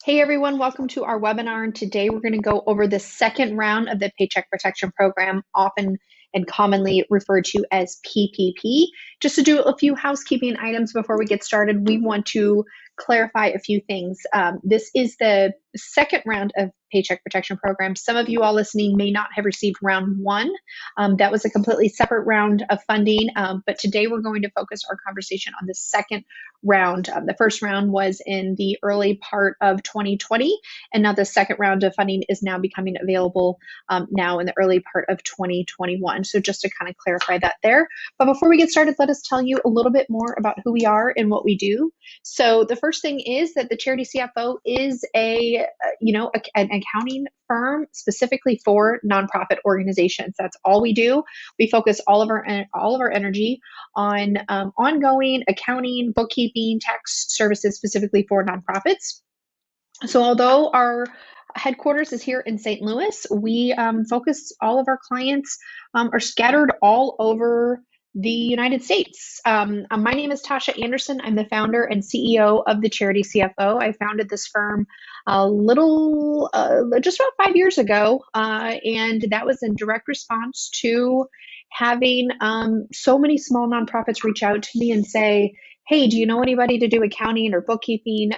Hey everyone, welcome to our webinar. And today we're going to go over the second round of the Paycheck Protection Program, often and commonly referred to as PPP. Just to do a few housekeeping items before we get started, we want to clarify a few things. This is the second round of Paycheck Protection Program. Some of you all listening may not have received round one. That was a completely separate round of funding, but today we're going to focus our conversation on the second round. The first round was in the early part of 2020, and now the second round of funding is now becoming available now in the early part of 2021. So just to kind of clarify that there. But before we get started, let us tell you a little bit more about who we are and what we do. So the first thing is that the Charity CFO is an accounting firm specifically for nonprofit organizations. That's all we do. We focus all of our energy on ongoing accounting, bookkeeping, tax services specifically for nonprofits. So although our headquarters is here in St. Louis, we focus all of our clients are scattered all over the United States. My name is Tosha Anderson. I'm the founder and CEO of the Charity CFO. I founded this firm just about 5 years ago, and that was in direct response to having so many small nonprofits reach out to me and say, hey, do you know anybody to do accounting or bookkeeping?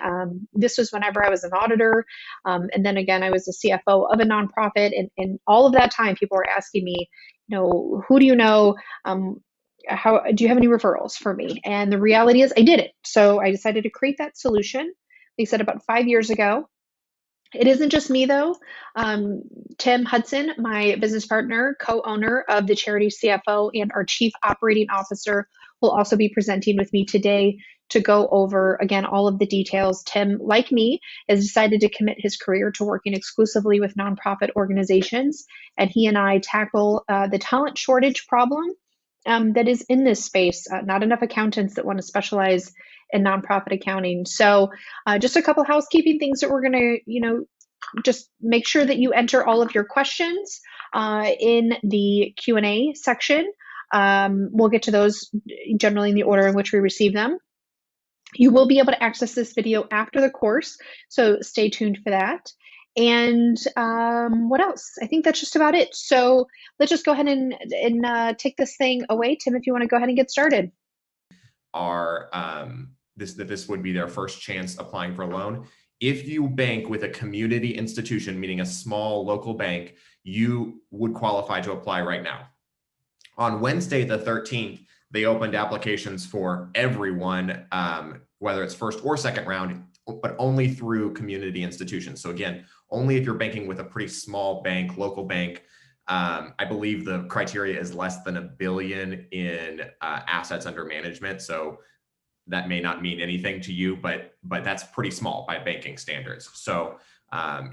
This was whenever I was an auditor. And then again, I was a CFO of a nonprofit. And all of that time, people were asking me, who do you know? How do you have any referrals for me? And the reality is I did it. So I decided to create that solution. They said about 5 years ago. It isn't just me though. Tim Hudson, my business partner, co-owner of the Charity CFO and our Chief Operating Officer, will also be presenting with me today to go over, again, all of the details. Tim, like me, has decided to commit his career to working exclusively with nonprofit organizations, and he and I tackle the talent shortage problem that is in this space. Not enough accountants that want to specialize in nonprofit accounting. So just a couple housekeeping things that we're going to, just make sure that you enter all of your questions in the Q&A section. We'll get to those generally in the order in which we receive them. You will be able to access this video after the course, so stay tuned for that. And what else? I think that's just about it. So let's just go ahead and take this thing away. Tim, if you want to go ahead and get started. This would be their first chance applying for a loan. If you bank with a community institution, meaning a small local bank, you would qualify to apply right now. On Wednesday, the 13th, they opened applications for everyone, whether it's first or second round, but only through community institutions. So again, only if you're banking with a pretty small bank, local bank. I believe the criteria is less than $1 billion in assets under management. So that may not mean anything to you, but that's pretty small by banking standards. So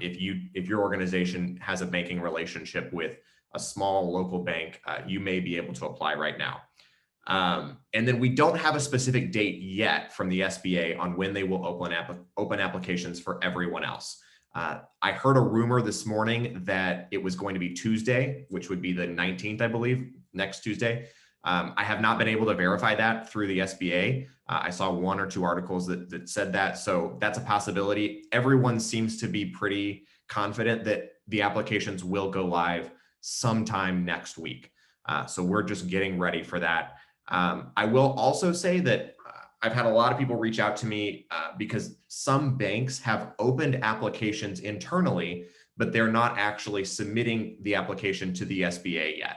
if your organization has a banking relationship with a small local bank, you may be able to apply right now. And then we don't have a specific date yet from the SBA on when they will open applications for everyone else. I heard a rumor this morning that it was going to be Tuesday, which would be the 19th, I believe, next Tuesday. I have not been able to verify that through the SBA. I saw 1 or 2 articles that said that, so that's a possibility. Everyone seems to be pretty confident that the applications will go live sometime next week. So we're just getting ready for that. I will also say that I've had a lot of people reach out to me because some banks have opened applications internally, but they're not actually submitting the application to the SBA yet.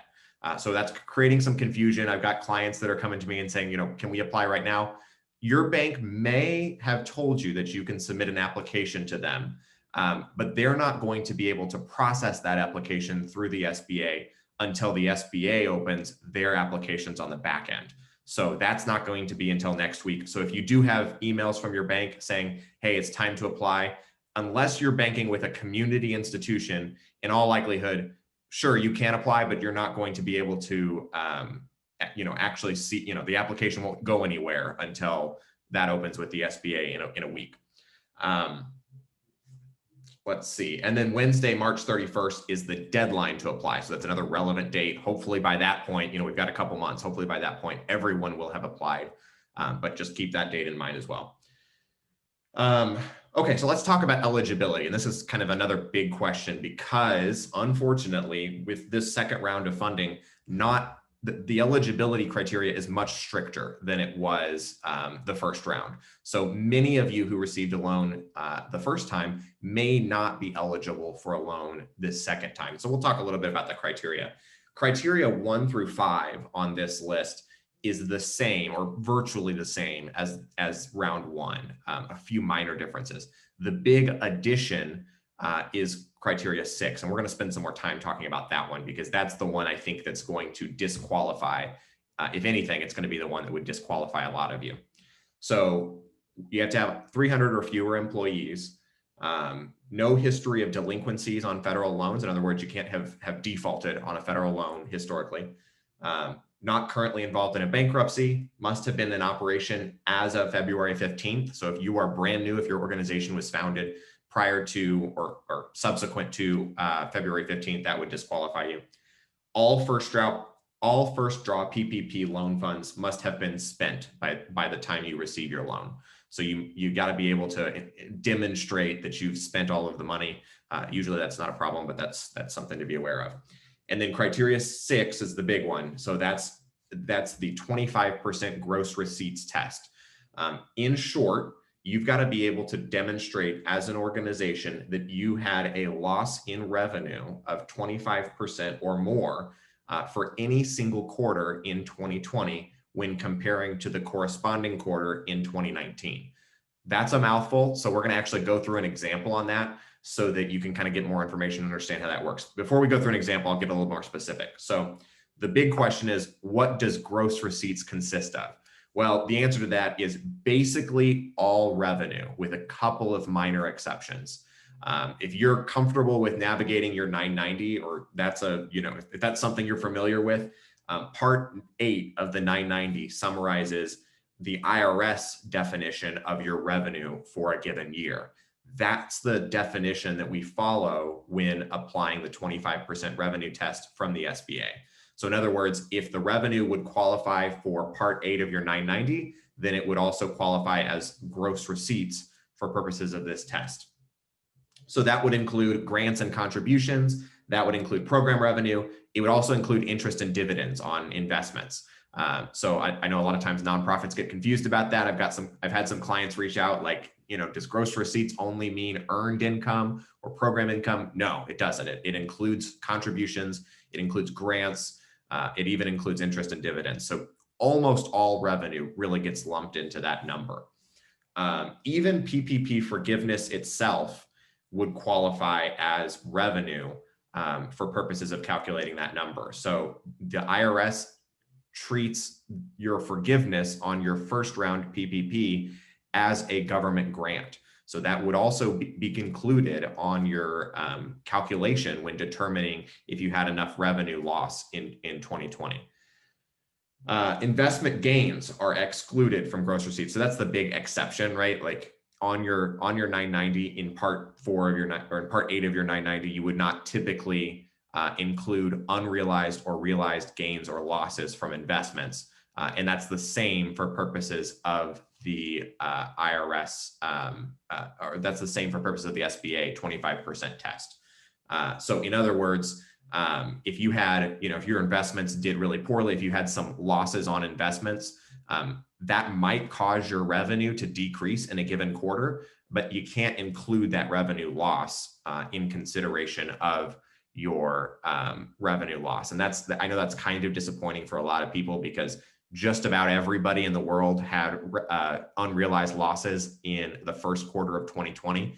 So that's creating some confusion. I've got clients that are coming to me and saying, can we apply right now? Your bank may have told you that you can submit an application to them, but they're not going to be able to process that application through the SBA until the SBA opens their applications on the back end. So that's not going to be until next week. So if you do have emails from your bank saying, hey, it's time to apply, unless you're banking with a community institution, in all likelihood, sure, you can apply, but you're not going to be able to, actually see, the application won't go anywhere until that opens with the SBA in a week. Let's see. And then Wednesday, March 31st is the deadline to apply. So that's another relevant date. Hopefully by that point, we've got a couple months. Hopefully by that point, everyone will have applied, but just keep that date in mind as well. Okay, so let's talk about eligibility. And this is kind of another big question because unfortunately, with this second round of funding, not the eligibility criteria is much stricter than it was the first round. So many of you who received a loan the first time may not be eligible for a loan this second time. So we'll talk a little bit about the criteria. Criteria 1 through 5 on this list is the same or virtually the same as round 1, a few minor differences. The big addition is criteria 6, and we're going to spend some more time talking about that one because that's the one I think that's going to disqualify. If anything, it's going to be the one that would disqualify a lot of you. So you have to have 300 or fewer employees, no history of delinquencies on federal loans. In other words, you can't have defaulted on a federal loan historically. Not currently involved in a bankruptcy, must have been in operation as of February 15th. So if you are brand new, if your organization was founded prior to or subsequent to February 15th, that would disqualify you. All first draw PPP loan funds must have been spent by the time you receive your loan. So you got to be able to demonstrate that you've spent all of the money. Usually that's not a problem, but that's something to be aware of. And then criteria 6 is the big one. So that's the 25% gross receipts test. In short, you've got to be able to demonstrate as an organization that you had a loss in revenue of 25% or more for any single quarter in 2020 when comparing to the corresponding quarter in 2019. That's a mouthful. So we're going to actually go through an example on that so that you can kind of get more information and understand how that works. Before we go through an example, I'll get a little more specific. So the big question is, what does gross receipts consist of? Well, the answer to that is basically all revenue with a couple of minor exceptions. If you're comfortable with navigating your 990, or if that's something you're familiar with, Part 8 of the 990 summarizes the IRS definition of your revenue for a given year. That's the definition that we follow when applying the 25% revenue test from the SBA. So in other words, if the revenue would qualify for Part 8 of your 990, then it would also qualify as gross receipts for purposes of this test. So that would include grants and contributions. That would include program revenue. It would also include interest and dividends on investments. So I know a lot of times nonprofits get confused about that. I've had some clients reach out like, does gross receipts only mean earned income or program income? No, it doesn't. It includes contributions. It includes grants. It even includes interest and dividends. So almost all revenue really gets lumped into that number. Even PPP forgiveness itself would qualify as revenue for purposes of calculating that number. So the IRS treats your forgiveness on your first round PPP as a government grant. So that would also be included on your calculation when determining if you had enough revenue loss in 2020. Investment gains are excluded from gross receipts. So that's the big exception, right? Like on your 990 in Part 4 of your or in Part 8 of your 990, you would not typically include unrealized or realized gains or losses from investments. And that's the same for purposes of the IRS, or that's the same for purposes of the SBA 25% test. So in other words, if you had, if your investments did really poorly, if you had some losses on investments, that might cause your revenue to decrease in a given quarter, but you can't include that revenue loss in consideration of your revenue loss. And I know that's kind of disappointing for a lot of people because just about everybody in the world had unrealized losses in the first quarter of 2020.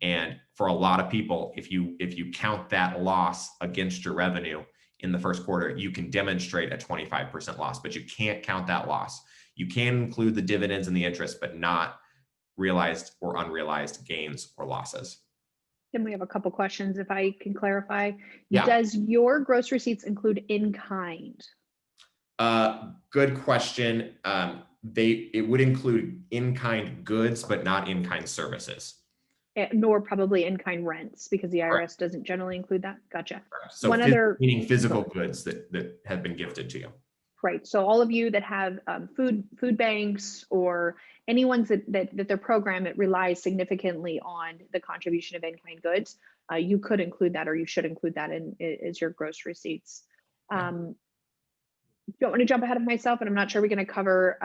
And for a lot of people, if you count that loss against your revenue in the first quarter, you can demonstrate a 25% loss, but you can't count that loss. You can include the dividends and the interest, but not realized or unrealized gains or losses. Then we have a couple questions, if I can clarify. Yeah. Does your gross receipts include in kind? Good question. It would include in-kind goods, but not in-kind services. Nor probably in-kind rents, because the IRS Correct. doesn't generally include that. Gotcha. Correct. So meaning physical goods that have been gifted to you. Right. So all of you that have food banks or anyone's that their program, it relies significantly on the contribution of in-kind goods, you could include that, or you should include that in as your gross receipts. Don't want to jump ahead of myself, and I'm not sure we're going to cover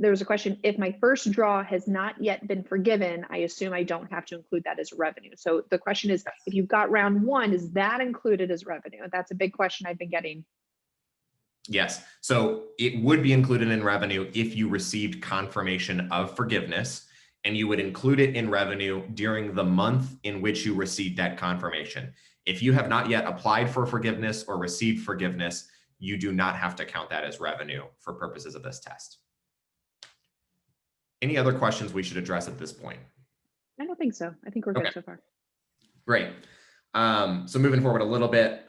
there was a question, if my first draw has not yet been forgiven, I assume I don't have to include that as revenue. So the question is, if you've got round one, is that included as revenue? That's a big question I've been getting. Yes. So it would be included in revenue if you received confirmation of forgiveness, and you would include it in revenue during the month in which you received that confirmation. If you have not yet applied for forgiveness or received forgiveness, you do not have to count that as revenue for purposes of this test. Any other questions we should address at this point? I don't think so. I think we're good so far. Great. So moving forward a little bit,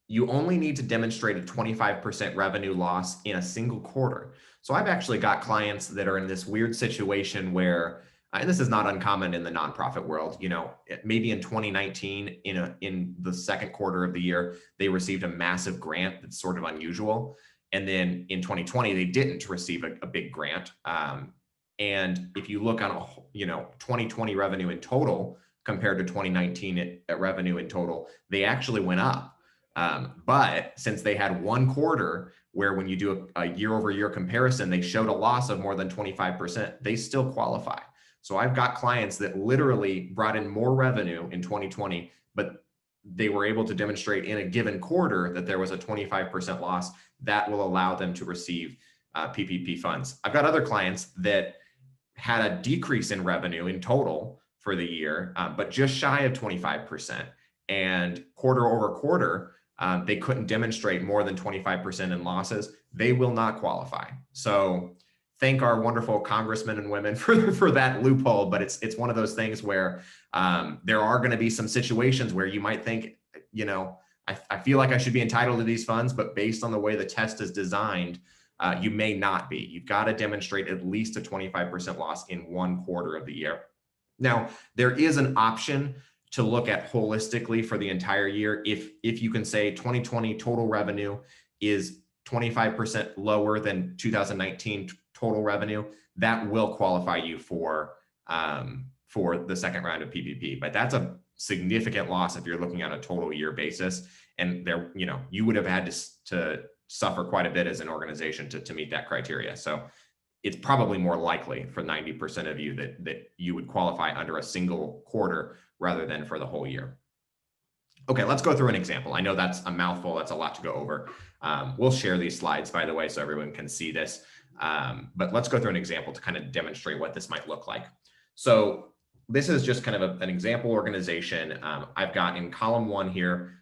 you only need to demonstrate a 25% revenue loss in a single quarter. So I've actually got clients that are in this weird situation where, and this is not uncommon in the nonprofit world, you know, maybe in 2019, in the second quarter of the year, they received a massive grant that's sort of unusual. And then in 2020, they didn't receive a big grant. And if you look on 2020 revenue in total compared to 2019 revenue in total, they actually went up. But since they had one quarter where when you do a year-over-year comparison, they showed a loss of more than 25%, they still qualify. So I've got clients that literally brought in more revenue in 2020, but they were able to demonstrate in a given quarter that there was a 25% loss that will allow them to receive PPP funds. I've got other clients that had a decrease in revenue in total for the year, but just shy of 25%. And quarter over quarter, they couldn't demonstrate more than 25% in losses. They will not qualify. So thank our wonderful congressmen and women for that loophole. But it's one of those things where there are going to be some situations where you might think, you know, I feel like I should be entitled to these funds, but based on the way the test is designed, you may not be. You've got to demonstrate at least a 25% loss in one quarter of the year. Now, there is an option to look at holistically for the entire year. If you can say 2020 total revenue is 25% lower than 2019 total revenue, that will qualify you for the second round of PPP. But that's a significant loss if you're looking at a total year basis. And there, you know, you would have had to suffer quite a bit as an organization to meet that criteria. So it's probably more likely for 90% of you that you would qualify under a single quarter rather than for the whole year. Okay, let's go through an example. I know that's a mouthful, that's a lot to go over. We'll share these slides, by the way, so everyone can see this. But let's go through an example to kind of demonstrate what this might look like. So this is just kind of an example organization. I've got in column one here,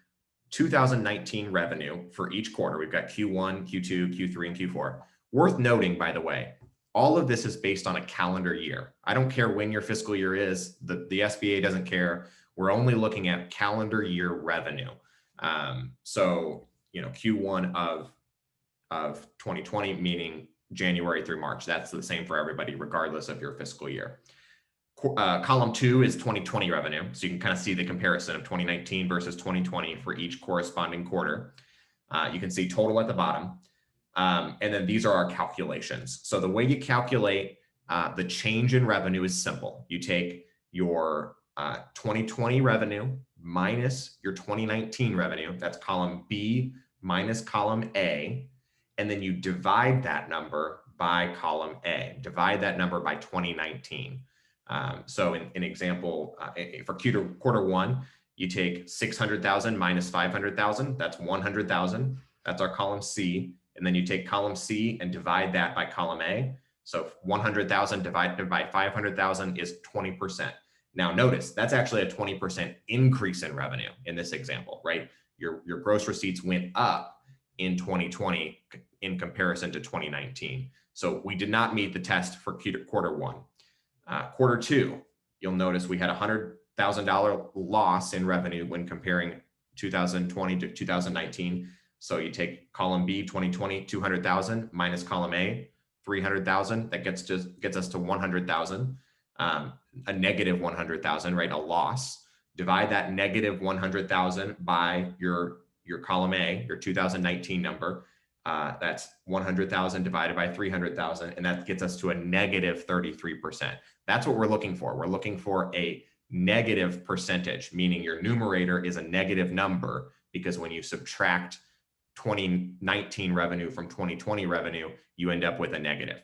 2019 revenue for each quarter. We've got Q1, Q2, Q3, and Q4. Worth noting, by the way, all of this is based on a calendar year. I don't care when your fiscal year is. The SBA doesn't care. We're only looking at calendar year revenue. So, you know, Q1 of 2020, meaning January through March. That's the same for everybody, regardless of your fiscal year. Column two is 2020 revenue. So you can kind of see the comparison of 2019 versus 2020 for each corresponding quarter. You can see total at the bottom. And then these are our calculations. So the way you calculate the change in revenue is simple. You take your 2020 revenue minus your 2019 revenue. That's column B minus column A. And then you divide that number by column A. Divide that number by 2019. So in example, for quarter one, you take 600,000 minus 500,000. That's 100,000. That's our column C. And then you take column C and divide that by column A. So 100,000 divided by 500,000 is 20%. Now notice that's actually a 20% increase in revenue in this example, right? Your gross receipts went up in 2020 in comparison to 2019. So we did not meet the test for quarter one. Quarter two, you'll notice we had a $100,000 loss in revenue when comparing 2020 to 2019. So you take column B, 2020, 200,000 minus column A, 300,000. That gets us to 100,000, a negative 100,000, right? A loss. Divide that negative 100,000 by your your column A, your 2019 number, that's 100,000 divided by 300,000, and that gets us to a negative 33%. That's what we're looking for. We're looking for a negative percentage, meaning your numerator is a negative number, because when you subtract 2019 revenue from 2020 revenue, you end up with a negative.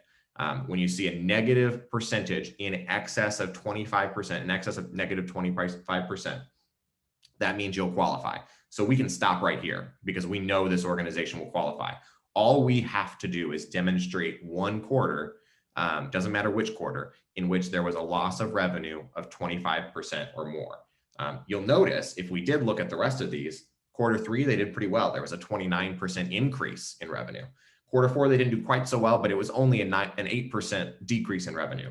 When you see a negative percentage in excess of 25%, in excess of negative 25%, that means you'll qualify. So we can stop right here because we know this organization will qualify. All we have to do is demonstrate one quarter, doesn't matter which quarter, in which there was a loss of revenue of 25% or more. You'll notice if we did look at the rest of these, quarter 3, they did pretty well. There was a 29% increase in revenue. Quarter 4, they didn't do quite so well, but it was only an 8% decrease in revenue.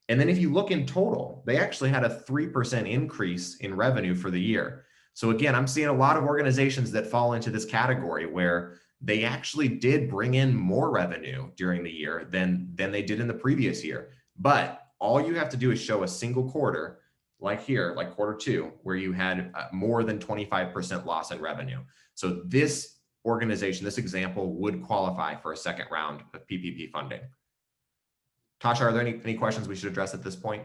And then if you look in total, they actually had a 3% increase in revenue for the year. So again, I'm seeing a lot of organizations that fall into this category where they actually did bring in more revenue during the year than they did in the previous year. But all you have to do is show a single quarter, like here, like quarter 2, where you had more than 25% loss in revenue. So this organization, this example would qualify for a second round of PPP funding. Tosha, are there any questions we should address at this point?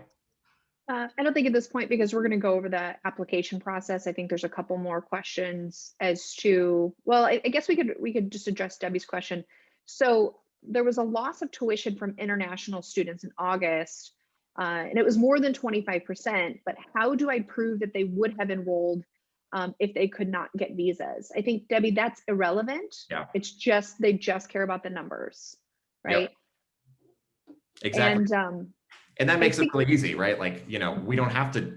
I don't think at this point, because we're going to go over the application process. I think there's a couple more questions as to, well, I guess we could just address Debbie's question. So there was a loss of tuition from international students in August, and it was more than 25%, but how do I prove that they would have enrolled if they could not get visas? I think, Debbie, that's irrelevant. Yeah. It's just, they just care about the numbers, right? Yep. Exactly. And that makes it really easy, right? Like, you know, we don't have to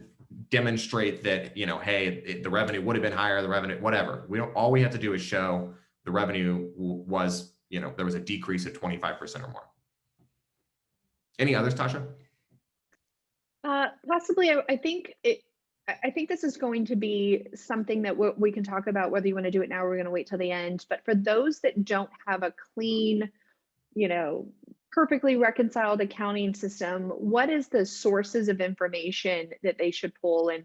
demonstrate that, you know, hey, the revenue would have been higher, the revenue, whatever. All we have to do is show the revenue was, you know, there was a decrease of 25% or more. Any others, Tosha? Possibly. I think this is going to be something that we can talk about, whether you want to do it now or we're going to wait till the end. But for those that don't have a clean, you know, perfectly reconciled accounting system, what is the sources of information that they should pull, and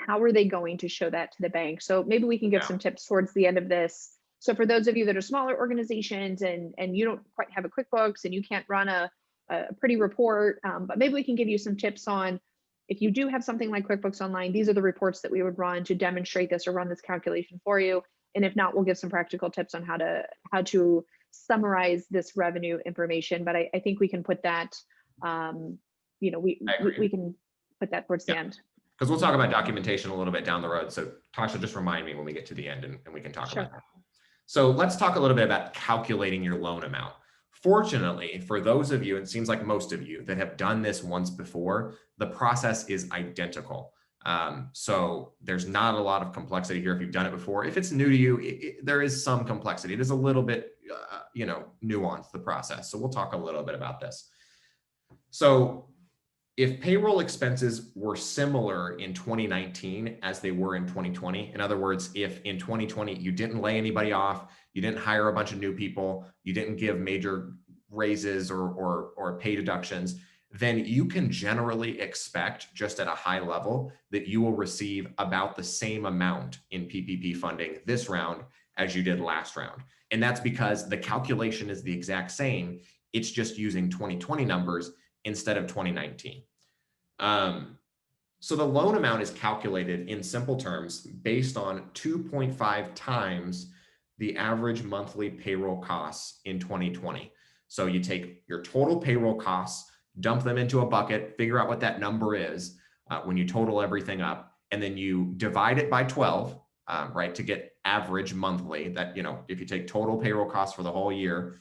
how are they going to show that to the bank? So maybe we can give some tips towards the end of this. So for those of you that are smaller organizations and you don't quite have a QuickBooks and you can't run a pretty report, but maybe we can give you some tips on, if you do have something like QuickBooks Online, these are the reports that we would run to demonstrate this or run this calculation for you. And if not, we'll give some practical tips on how to summarize this revenue information. But I think we can put that, you know, we can put that towards the end. Because we'll talk about documentation a little bit down the road. So Tosha, just remind me when we get to the end and we can talk about that. So let's talk a little bit about calculating your loan amount. Fortunately, for those of you, it seems like most of you that have done this once before, the process is identical. So there's not a lot of complexity here if you've done it before. If it's new to you, there is some complexity. It is a little bit, you know, nuanced, the process. So we'll talk a little bit about this. So if payroll expenses were similar in 2019 as they were in 2020, in other words, if in 2020 you didn't lay anybody off, you didn't hire a bunch of new people, you didn't give major raises or pay deductions, then you can generally expect, just at a high level, that you will receive about the same amount in PPP funding this round as you did last round. And that's because the calculation is the exact same. It's just using 2020 numbers instead of 2019. So the loan amount is calculated in simple terms based on 2.5 times the average monthly payroll costs in 2020. So you take your total payroll costs, dump them into a bucket, figure out what that number is when you total everything up, and then you divide it by 12, right, to get average monthly. That, you know, if you take total payroll costs for the whole year,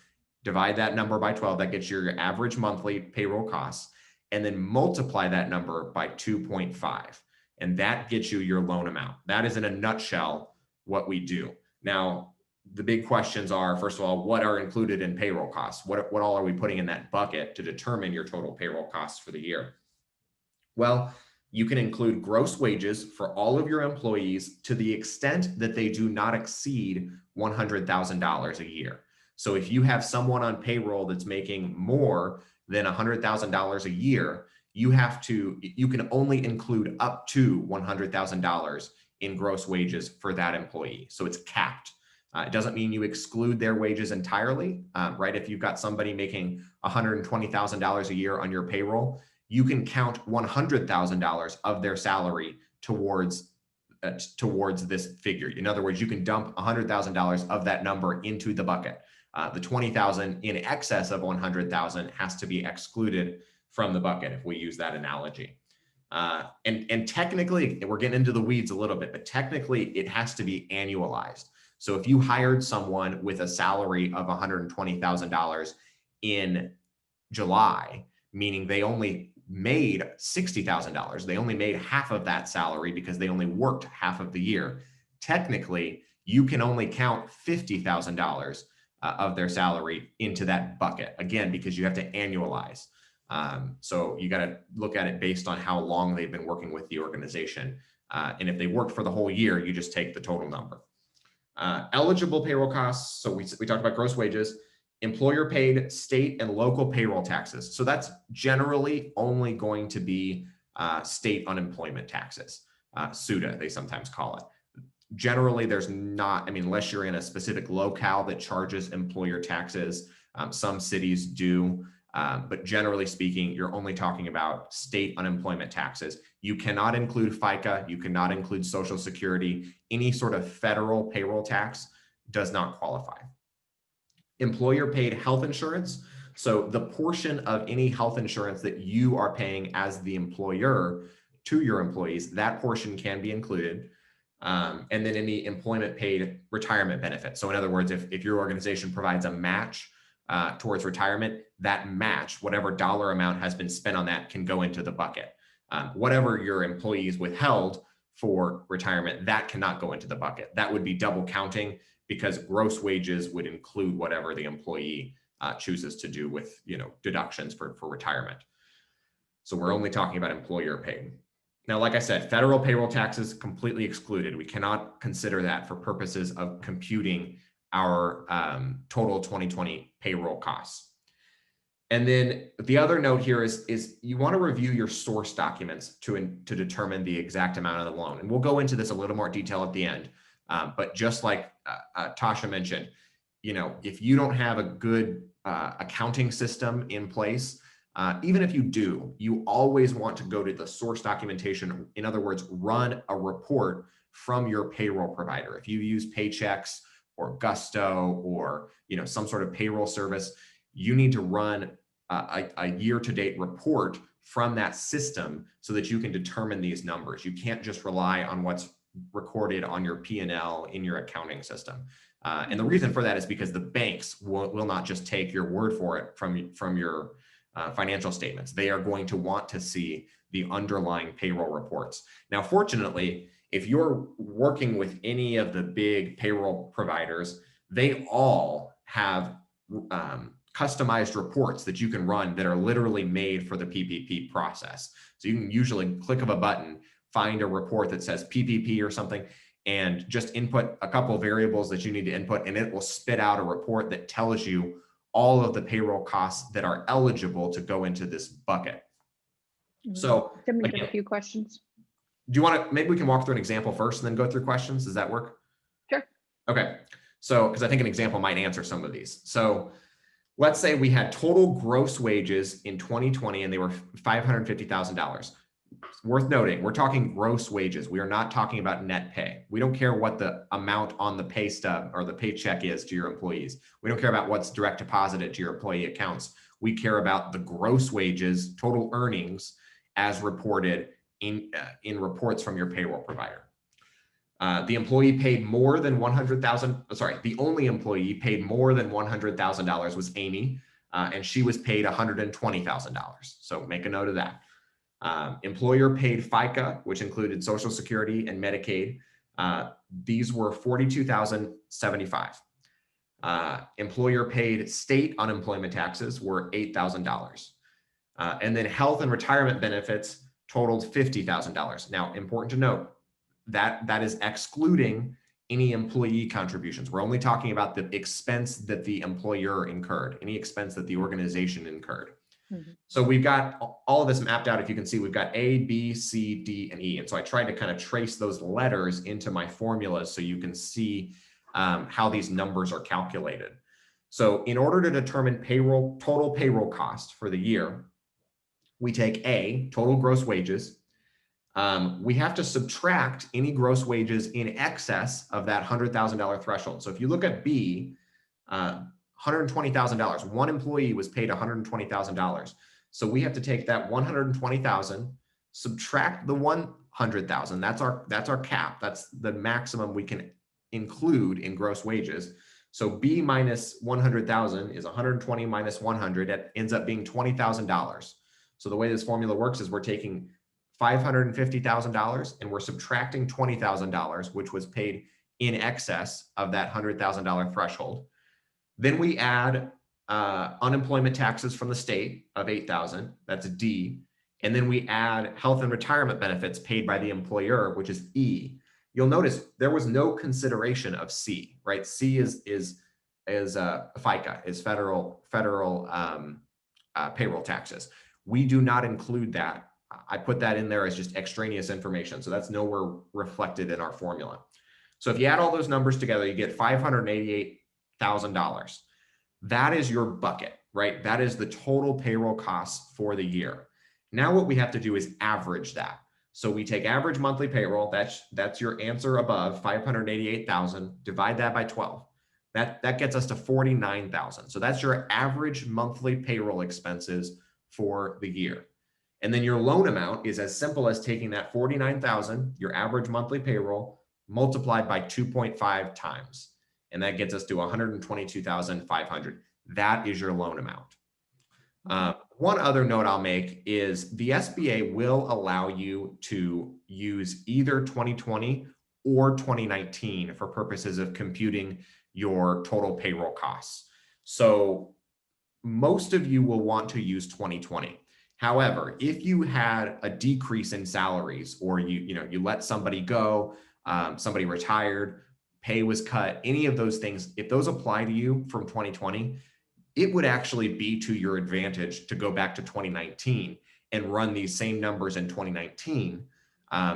divide that number by 12, that gets your average monthly payroll costs, and then multiply that number by 2.5. And that gets you your loan amount. That is in a nutshell what we do. Now, the big questions are, first of all, what are included in payroll costs? What all are we putting in that bucket to determine your total payroll costs for the year? Well, you can include gross wages for all of your employees to the extent that they do not exceed $100,000 a year. So if you have someone on payroll that's making more than $100,000 a year, you can only include up to $100,000 in gross wages for that employee. So it's capped. It doesn't mean you exclude their wages entirely, right? If you've got somebody making $120,000 a year on your payroll, you can count $100,000 of their salary towards this figure. In other words, you can dump $100,000 of that number into the bucket. The $20,000 in excess of $100,000 has to be excluded from the bucket if we use that analogy. And technically, we're getting into the weeds a little bit, but technically it has to be annualized. So if you hired someone with a salary of $120,000 in July, meaning they only made $60,000, they only made half of that salary because they only worked half of the year. Technically, you can only count $50,000 of their salary into that bucket, again, because you have to annualize. So you got to look at it based on how long they've been working with the organization. And if they worked for the whole year, you just take the total number. Eligible payroll costs. So we talked about gross wages, employer paid state and local payroll taxes. So that's generally only going to be state unemployment taxes, SUTA, they sometimes call it. Generally, there's not, I mean, unless you're in a specific locale that charges employer taxes, some cities do. But generally speaking, you're only talking about state unemployment taxes. You cannot include FICA, you cannot include Social Security, any sort of federal payroll tax does not qualify. Employer paid health insurance. So the portion of any health insurance that you are paying as the employer to your employees, that portion can be included. And then any employment paid retirement benefit. So in other words, if your organization provides a match towards retirement, that match, whatever dollar amount has been spent on that, can go into the bucket. Whatever your employees withheld for retirement, that cannot go into the bucket. That would be double counting because gross wages would include whatever the employee chooses to do with, deductions for retirement. So we're only talking about employer paid. Now, like I said, federal payroll taxes completely excluded. We cannot consider that for purposes of computing our total 2020 payroll costs. And then the other note here is you want to review your source documents to determine the exact amount of the loan. And we'll go into this a little more detail at the end. But just like Tosha mentioned, if you don't have a good accounting system in place, even if you do, you always want to go to the source documentation. In other words, run a report from your payroll provider. If you use Paychex or Gusto or some sort of payroll service, you need to run a year-to-date report from that system so that you can determine these numbers. You can't just rely on what's recorded on your P&L in your accounting system. And the reason for that is because the banks will not just take your word for it from your financial statements. They are going to want to see the underlying payroll reports. Now, fortunately, if you're working with any of the big payroll providers, they all have customized reports that you can run that are literally made for the PPP process. So you can usually click of a button, find a report that says PPP or something, and just input a couple of variables that you need to input, and it will spit out a report that tells you all of the payroll costs that are eligible to go into this bucket. So Tim, we get a few questions. Do you want to, maybe we can walk through an example first and then go through questions? Does that work? Sure. Okay. So, because I think an example might answer some of these. So let's say we had total gross wages in 2020 and they were $550,000. Worth noting, we're talking gross wages. We are not talking about net pay. We don't care what the amount on the pay stub or the paycheck is to your employees. We don't care about what's direct deposited to your employee accounts. We care about the gross wages, total earnings as reported in reports from your payroll provider. The employee paid more than $100,000. The only employee paid more than $100,000 was Amy, and she was paid $120,000. So make a note of that. Employer paid FICA, which included Social Security and Medicaid. These were $42,075. Employer paid state unemployment taxes were $8,000. And then health and retirement benefits totaled $50,000. Now, important to note that is excluding any employee contributions. We're only talking about the expense that the employer incurred, any expense that the organization incurred. Mm-hmm. So we've got all of this mapped out. If you can see, we've got A, B, C, D, and E. And so I tried to kind of trace those letters into my formulas so you can see how these numbers are calculated. So in order to determine total payroll cost for the year, we take A, total gross wages. We have to subtract any gross wages in excess of that $100,000 threshold. So if you look at B, $120,000, one employee was paid $120,000. So we have to take that $120,000, subtract the $100,000. That's our cap. That's the maximum we can include in gross wages. So B minus 100,000 is 120 minus 100. It ends up being $20,000. So the way this formula works is we're taking $550,000 and we're subtracting $20,000, which was paid in excess of that $100,000 threshold. Then we add unemployment taxes from the state of $8,000, that's a D. And then we add health and retirement benefits paid by the employer, which is E. You'll notice there was no consideration of C, right? C is FICA, is federal payroll taxes. We do not include that. I put that in there as just extraneous information. So that's nowhere reflected in our formula. So if you add all those numbers together, you get $588,000. That is your bucket, right? That is the total payroll costs for the year. Now what we have to do is average that. So we take average monthly payroll, that's your answer above, 588,000, divide that by 12. That gets us to 49,000. So that's your average monthly payroll expenses for the year. And then your loan amount is as simple as taking that 49,000, your average monthly payroll, multiplied by 2.5 times. And that gets us to 122,500. That is your loan amount. One other note I'll make is the SBA will allow you to use either 2020 or 2019 for purposes of computing your total payroll costs. So most of you will want to use 2020. However, if you had a decrease in salaries, or you let somebody go, somebody retired, pay was cut, any of those things, if those apply to you from 2020, it would actually be to your advantage to go back to 2019 and run these same numbers in 2019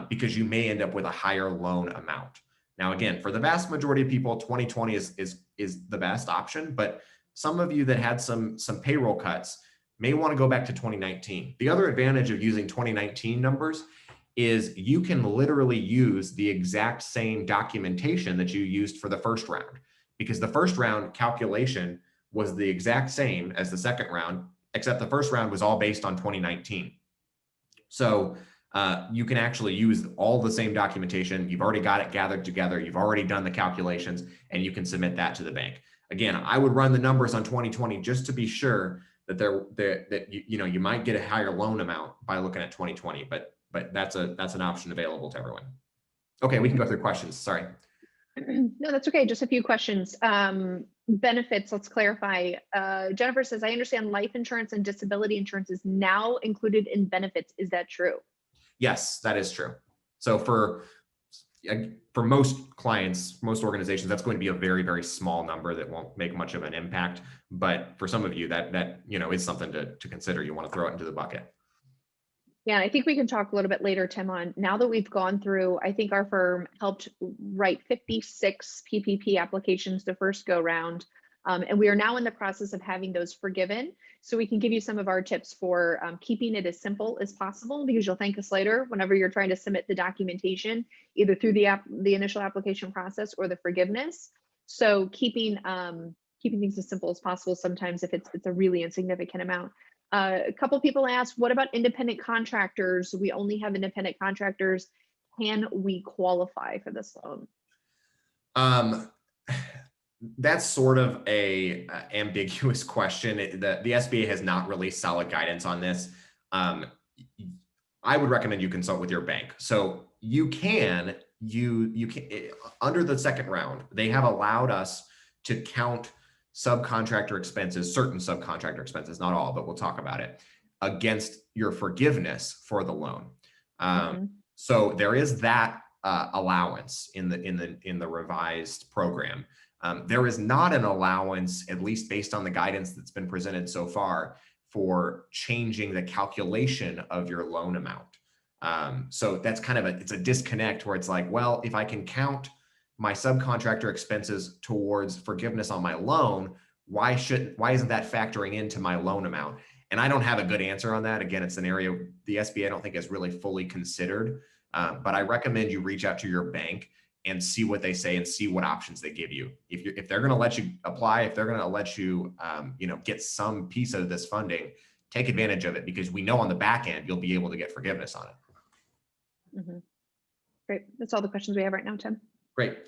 because you may end up with a higher loan amount. Now, again, for the vast majority of people, 2020 is the best option, but some of you that had some payroll cuts may want to go back to 2019. The other advantage of using 2019 numbers is you can literally use the exact same documentation that you used for the first round, because the first round calculation was the exact same as the second round, except the first round was all based on 2019. So you can actually use all the same documentation. You've already got it gathered together. You've already done the calculations, and you can submit that to the bank. Again, I would run the numbers on 2020 just to be sure that you might get a higher loan amount by looking at 2020, but that's an option available to everyone. Okay, we can go through questions. Sorry. No, that's okay. Just a few questions. Benefits, let's clarify. Jennifer says, I understand life insurance and disability insurance is now included in benefits. Is that true? Yes, that is true. So for most clients, most organizations, that's going to be a very, very small number that won't make much of an impact. But for some of you, that is something to consider. You want to throw it into the bucket. Yeah, I think we can talk a little bit later, Tim, on now that we've gone through, I think our firm helped write 56 PPP applications the first go round. And we are now in the process of having those forgiven. So we can give you some of our tips for keeping it as simple as possible, because you'll thank us later whenever you're trying to submit the documentation, either through the initial application process or the forgiveness. So keeping things as simple as possible sometimes if it's a really insignificant amount. A couple people asked, what about independent contractors? We only have independent contractors. Can we qualify for this loan? That's sort of a ambiguous question. The SBA has not released solid guidance on this. I would recommend you consult with your bank. So you can under the second round, they have allowed us to count subcontractor expenses, certain subcontractor expenses, not all, but we'll talk about it, against your forgiveness for the loan. So there is that allowance in the revised program. There is not an allowance, at least based on the guidance that's been presented so far, for changing the calculation of your loan amount. So that's kind of it's a disconnect where it's like, well, if I can count my subcontractor expenses towards forgiveness on my loan, why isn't that factoring into my loan amount? And I don't have a good answer on that. Again, it's an area the SBA I don't think has really fully considered, but I recommend you reach out to your bank and see what they say and see what options they give you. If they're going to let you apply, if they're going to let you, get some piece of this funding, take advantage of it, because we know on the back end you'll be able to get forgiveness on it. Mm-hmm. Great. That's all the questions we have right now, Tim. Great.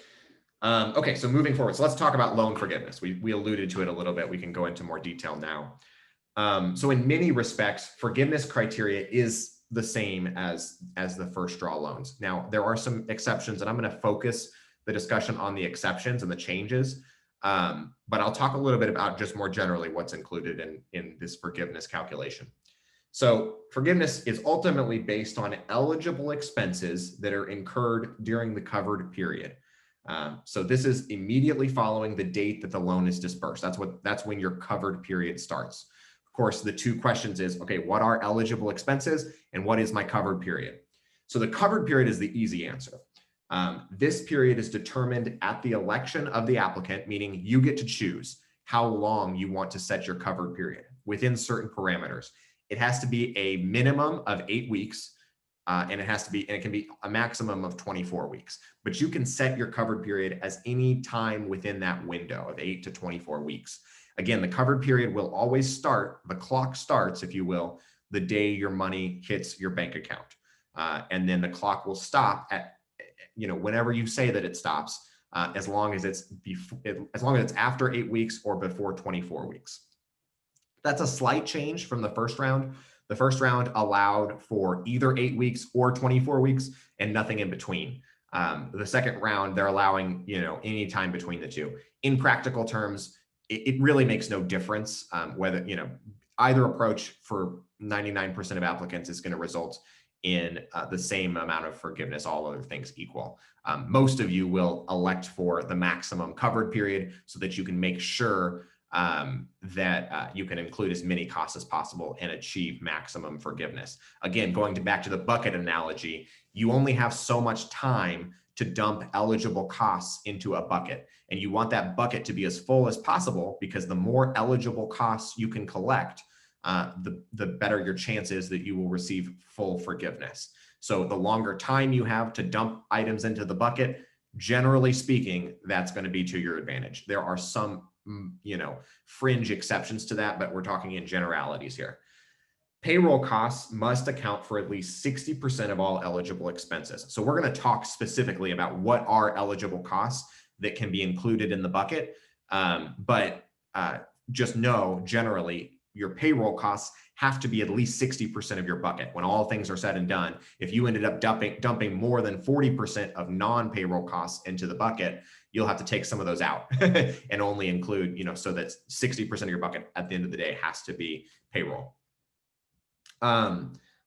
Okay, so moving forward, so let's talk about loan forgiveness. We alluded to it a little bit. We can go into more detail now. So in many respects, forgiveness criteria is the same as the first draw loans. Now, there are some exceptions, and I'm going to focus the discussion on the exceptions and the changes. But I'll talk a little bit about just more generally what's included in this forgiveness calculation. So forgiveness is ultimately based on eligible expenses that are incurred during the covered period. So this is immediately following the date that the loan is dispersed. That's when your covered period starts. Of course, the two questions is, okay, what are eligible expenses and what is my covered period? So the covered period is the easy answer. This period is determined at the election of the applicant, meaning you get to choose how long you want to set your covered period within certain parameters. It has to be a minimum of 8 weeks, and it can be a maximum of 24 weeks. But you can set your covered period as any time within that window of 8 to 24 weeks. Again, the covered period will always start, the clock starts, if you will, the day your money hits your bank account. And then the clock will stop at, whenever you say that it stops, as long as it's after 8 weeks or before 24 weeks. That's a slight change from the first round. The first round allowed for either 8 weeks or 24 weeks and nothing in between. The second round, they're allowing, any time between the two. In practical terms, it really makes no difference whether, either approach for 99% of applicants is going to result in the same amount of forgiveness, all other things equal. Most of you will elect for the maximum covered period so that you can make sure that you can include as many costs as possible and achieve maximum forgiveness. Again, going back to the bucket analogy, you only have so much time to dump eligible costs into a bucket. And you want that bucket to be as full as possible, because the more eligible costs you can collect, the better your chance is that you will receive full forgiveness. So the longer time you have to dump items into the bucket, generally speaking, that's going to be to your advantage. There are some fringe exceptions to that, but we're talking in generalities here. Payroll costs must account for at least 60% of all eligible expenses. So we're going to talk specifically about what are eligible costs that can be included in the bucket. But just know, generally, your payroll costs have to be at least 60% of your bucket. When all things are said and done, if you ended up dumping more than 40% of non-payroll costs into the bucket, you'll have to take some of those out and only include, so that 60% of your bucket at the end of the day has to be payroll.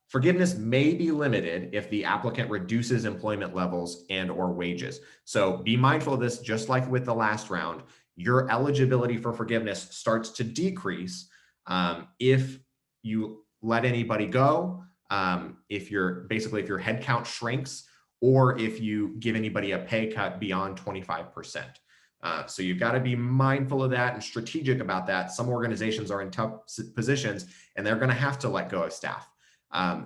Forgiveness may be limited if the applicant reduces employment levels and or wages. So be mindful of this. Just like with the last round, your eligibility for forgiveness starts to decrease if you let anybody go, if your headcount shrinks, or if you give anybody a pay cut beyond 25%. So you've got to be mindful of that and strategic about that. Some organizations are in tough positions and they're going to have to let go of staff.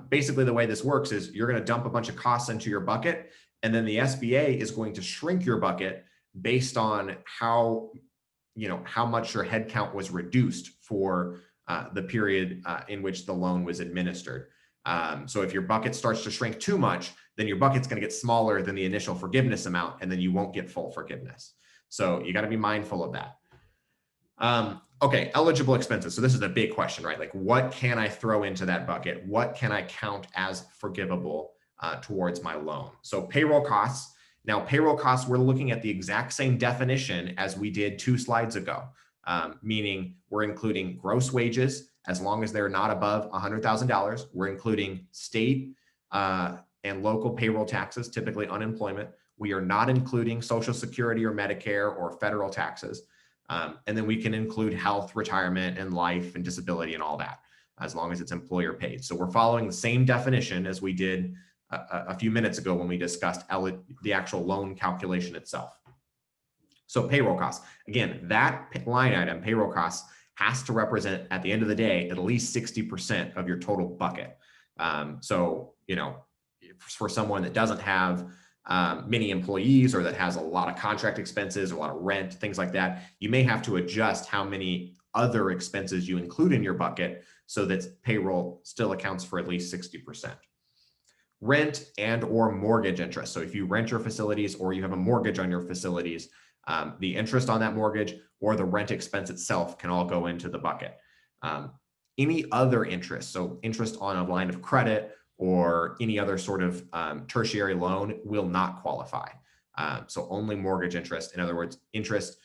Basically, the way this works is you're going to dump a bunch of costs into your bucket, and then the SBA is going to shrink your bucket based on how much your headcount was reduced for the period in which the loan was administered. So if your bucket starts to shrink too much, then your bucket's going to get smaller than the initial forgiveness amount, and then you won't get full forgiveness. So you got to be mindful of that. Okay, eligible expenses. So this is a big question, right? Like, what can I throw into that bucket? What can I count as forgivable towards my loan? So payroll costs. Now, payroll costs, we're looking at the exact same definition as we did 2 slides ago, meaning we're including gross wages as long as they're not above $100,000. We're including state and local payroll taxes, typically unemployment. We are not including Social Security or Medicare or federal taxes. And then we can include health, retirement, and life and disability and all that, as long as it's employer paid. So we're following the same definition as we did a few minutes ago when we discussed the actual loan calculation itself. So payroll costs, again, that line item, payroll costs, has to represent at the end of the day at least 60% of your total bucket. So, you know, for someone that doesn't have many employees, or that has a lot of contract expenses, a lot of rent, things like that, you may have to adjust how many other expenses you include in your bucket so that payroll still accounts for at least 60%. Rent and or mortgage interest. So if you rent your facilities or you have a mortgage on your facilities, the interest on that mortgage or the rent expense itself can all go into the bucket. Any other interest, so interest on a line of credit or any other sort of tertiary loan, will not qualify. So only mortgage interest, in other words, interest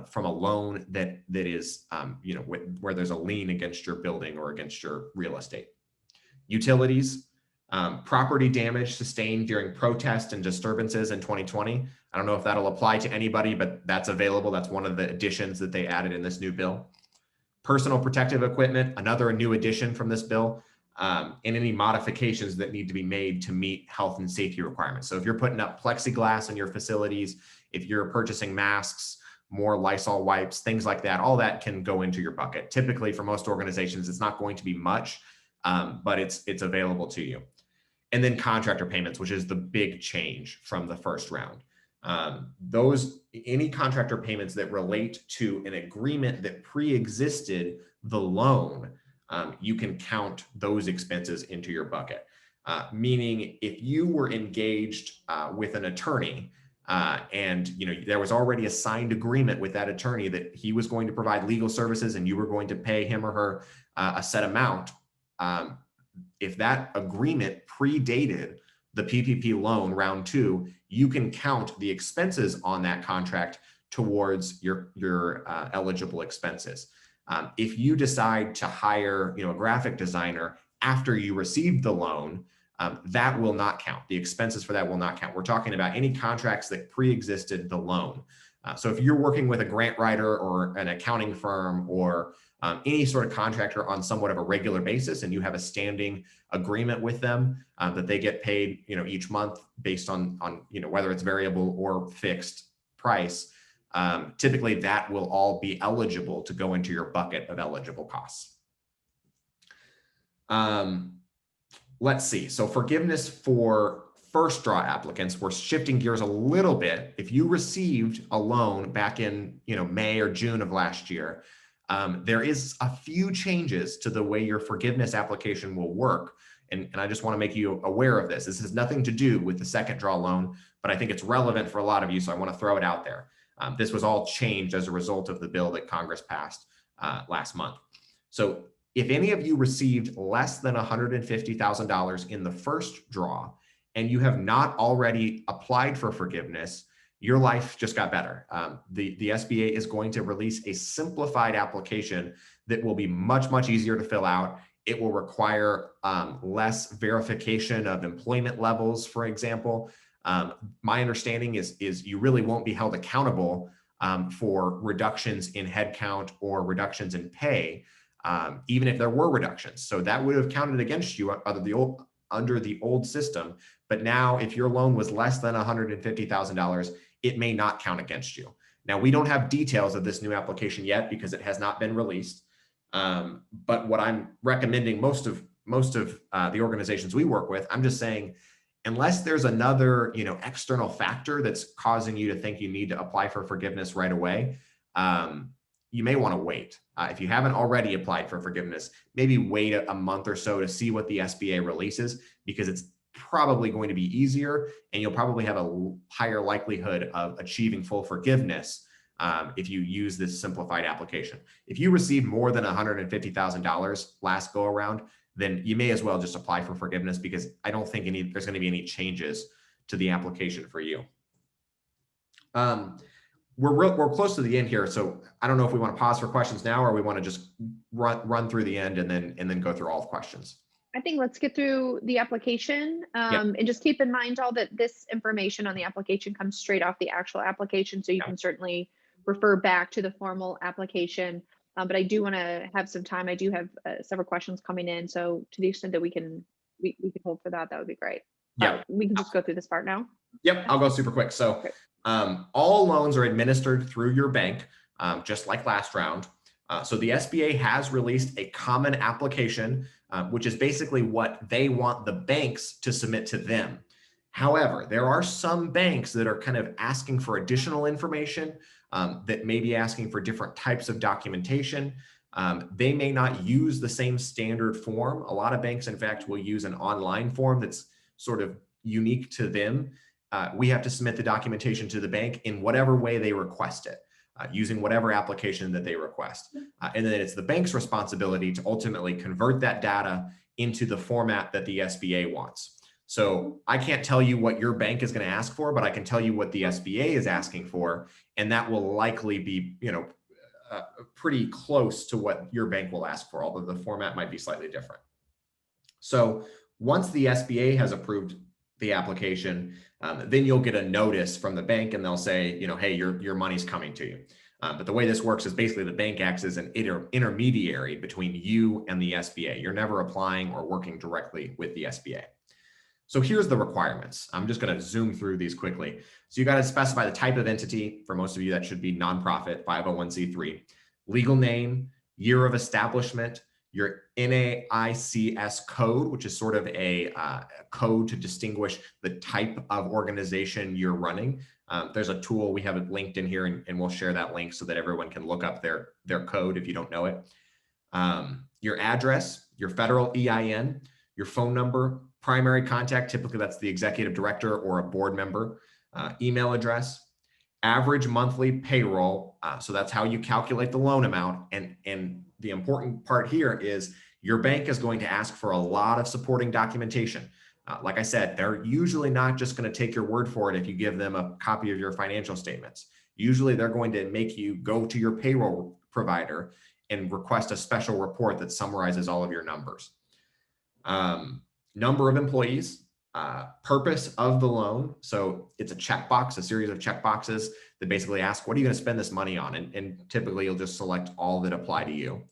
from a loan that is, you know, where there's a lien against your building or against your real estate. Utilities, property damage sustained during protest and disturbances in 2020. I don't know if that'll apply to anybody, but that's available. That's one of the additions that they added in this new bill. Personal protective equipment, another new addition from this bill, and any modifications that need to be made to meet health and safety requirements. So if you're putting up plexiglass in your facilities, if you're purchasing masks, more Lysol wipes, things like that, all that can go into your bucket. Typically for most organizations, it's not going to be much, but it's available to you. And then contractor payments, which is the big change from the first round. Any contractor payments that relate to an agreement that pre-existed the loan, you can count those expenses into your bucket. Meaning if you were engaged with an attorney and you know there was already a signed agreement with that attorney that he was going to provide legal services and you were going to pay him or her a set amount, if that agreement predated the PPP loan round 2, you can count the expenses on that contract towards your eligible expenses. If you decide to hire, you know, a graphic designer after you received the loan, that will not count. The expenses for that will not count. We're talking about any contracts that pre-existed the loan. So if you're working with a grant writer or an accounting firm or any sort of contractor on somewhat of a regular basis, and you have a standing agreement with them that they get paid, you know, each month based on you know whether it's variable or fixed price, typically that will all be eligible to go into your bucket of eligible costs. Let's see. So forgiveness for first draw applicants, we're shifting gears a little bit. If you received a loan back in, you know, May or June of last year, there is a few changes to the way your forgiveness application will work. And I just want to make you aware of this. This has nothing to do with the second draw loan, but I think it's relevant for a lot of you. So I want to throw it out there. This was all changed as a result of the bill that Congress passed last month. So if any of you received less than $150,000 in the first draw, and you have not already applied for forgiveness, your life just got better. The SBA is going to release a simplified application that will be much, much easier to fill out. It will require less verification of employment levels, for example. My understanding is you really won't be held accountable for reductions in headcount or reductions in pay, even if there were reductions. So that would have counted against you under the old system. But now if your loan was less than $150,000, it may not count against you. Now, we don't have details of this new application yet because it has not been released. But what I'm recommending most of the organizations we work with, I'm just saying, unless there's another, you know, external factor that's causing you to think you need to apply for forgiveness right away, you may want to wait. If you haven't already applied for forgiveness, maybe wait a month or so to see what the SBA releases, because it's probably going to be easier and you'll probably have a higher likelihood of achieving full forgiveness if you use this simplified application. If you receive more than $150,000 last go around, then you may as well just apply for forgiveness, because I don't think there's going to be any changes to the application for you. We're close to the end here, so I don't know if we want to pause for questions now or we want to just run through the end and then go through all the questions. I think let's get through the application and just keep in mind all that this information on the application comes straight off the actual application. So you can certainly refer back to the formal application. But I do want to have some time. I do have several questions coming in. So to the extent that we can hold for that, that would be great. Yeah. We can just go through this part now. Yep, I'll go super quick. So All loans are administered through your bank, just like last round. So the SBA has released a common application, which is basically what they want the banks to submit to them. However, there are some banks that are kind of asking for additional information, that may be asking for different types of documentation. They may not use the same standard form. A lot of banks, in fact, will use an online form that's sort of unique to them. We have to submit the documentation to the bank in whatever way they request it, using whatever application that they request. And then it's the bank's responsibility to ultimately convert that data into the format that the SBA wants. So I can't tell you what your bank is going to ask for, but I can tell you what the SBA is asking for, and that will likely be, pretty close to what your bank will ask for, although the format might be slightly different. So once the SBA has approved the application, then you'll get a notice from the bank, and they'll say, hey, your money's coming to you. But the way this works is basically the bank acts as an intermediary between you and the SBA. You're never applying or working directly with the SBA. So here's the requirements. I'm just going to zoom through these quickly. So you got to specify the type of entity. For most of you, that should be nonprofit, 501c3, legal name, year of establishment, your NAICS code, which is sort of a code to distinguish the type of organization you're running. There's a tool, we have it linked in here, and we'll share that link so that everyone can look up their code if you don't know it. Your address, your federal EIN, your phone number, primary contact, typically that's the executive director or a board member, email address, average monthly payroll. So that's how you calculate the loan amount. And the important part here is your bank is going to ask for a lot of supporting documentation. Like I said, they're usually not just going to take your word for it if you give them a copy of your financial statements. Usually they're going to make you go to your payroll provider and request a special report that summarizes all of your numbers. Number of employees, purpose of the loan. So it's a checkbox, a series of checkboxes that basically ask, what are you going to spend this money on? And typically you'll just select all that apply to you.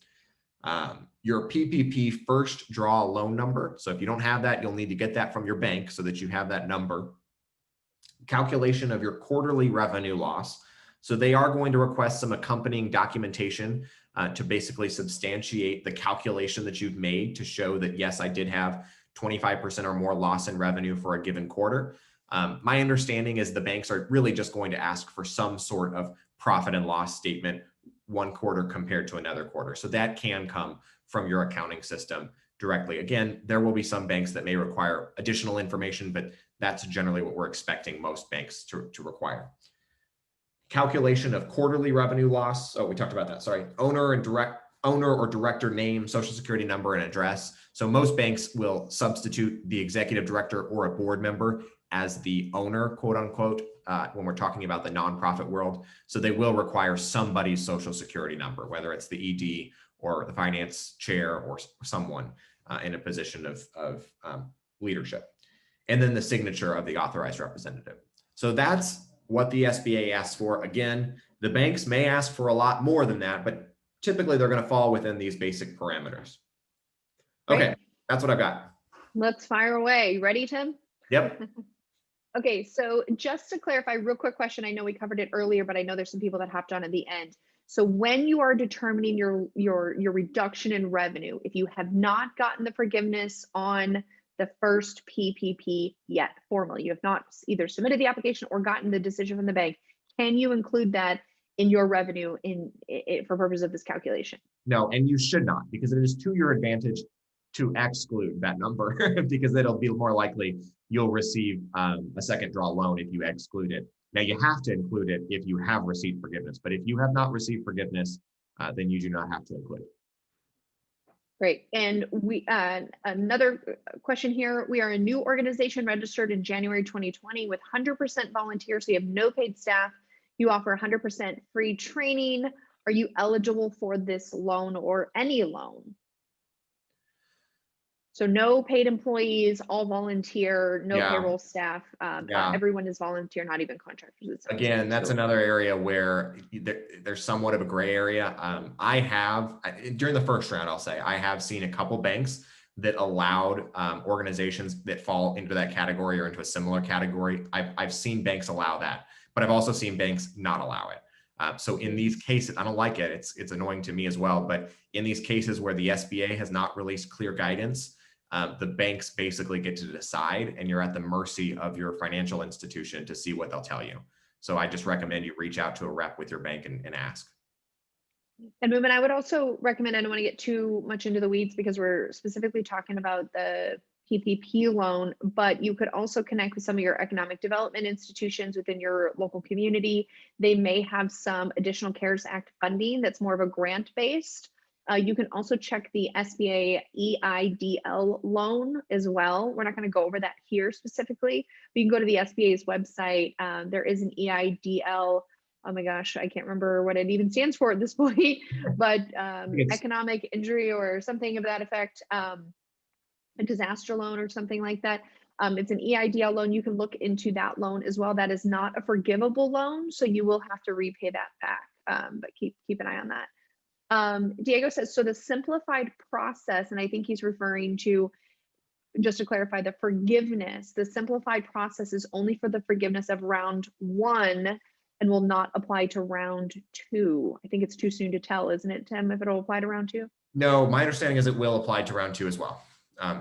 Your PPP first draw loan number. So if you don't have that, you'll need to get that from your bank so that you have that number. Calculation of your quarterly revenue loss. So they are going to request some accompanying documentation to basically substantiate the calculation that you've made to show that, yes, I did have 25% or more loss in revenue for a given quarter. My understanding is the banks are really just going to ask for some sort of profit and loss statement one quarter compared to another quarter. So that can come from your accounting system directly. Again, there will be some banks that may require additional information, but that's generally what we're expecting most banks to require. Calculation of quarterly revenue loss. Oh, we talked about that. Sorry. Owner or director name, social security number, and address. So most banks will substitute the executive director or a board member as the owner, quote unquote, when we're talking about the nonprofit world. So they will require somebody's social security number, whether it's the ED or the finance chair or someone in a position of leadership. And then the signature of the authorized representative. So that's what the SBA asks for. Again, the banks may ask for a lot more than that, but typically they're going to fall within these basic parameters. Okay, great. That's what I've got. Let's fire away. You ready, Tim? Yep. Okay, so just to clarify, real quick question. I know we covered it earlier, but I know there's some people that hopped on at the end. So when you are determining your reduction in revenue, if you have not gotten the forgiveness on the first PPP yet formally, you have not either submitted the application or gotten the decision from the bank, can you include that in your revenue for purposes of this calculation? No, and you should not, because it is to your advantage to exclude that number because it'll be more likely you'll receive a second draw loan if you exclude it. Now you have to include it if you have received forgiveness, but if you have not received forgiveness, then you do not have to include it. Great. And we another question here. We are a new organization registered in January 2020 with 100% volunteers. So you have no paid staff. You offer 100% free training. Are you eligible for this loan or any loan? So no paid employees, all volunteer, no payroll staff. Everyone is volunteer, not even contractors. Again, that's another area where there's somewhat of a gray area. During the first round, I'll say, I have seen a couple banks that allowed organizations that fall into that category or into a similar category. I've seen banks allow that, but I've also seen banks not allow it. So in these cases, I don't like it. It's annoying to me as well. But in these cases where the SBA has not released clear guidance, the banks basically get to decide, and you're at the mercy of your financial institution to see what they'll tell you. So I just recommend you reach out to a rep with your bank and ask. And Moomin, I would also recommend, I don't want to get too much into the weeds because we're specifically talking about the PPP loan, but you could also connect with some of your economic development institutions within your local community. They may have some additional CARES Act funding that's more of a grant based. You can also check the SBA EIDL loan as well. We're not going to go over that here specifically, but you can go to the SBA's website. There is an EIDL. Oh my gosh, I can't remember what it even stands for at this point, but economic injury or something of that effect, a disaster loan or something like that. It's an EIDL loan. You can look into that loan as well. That is not a forgivable loan, so you will have to repay that back, but keep an eye on that. Diego says, so the simplified process, and I think he's referring to, just to clarify, the forgiveness, the simplified process is only for the forgiveness of round 1 and will not apply to round 2. I think it's too soon to tell, isn't it, Tim, if it'll apply to round 2? No, my understanding is it will apply to round 2 as well.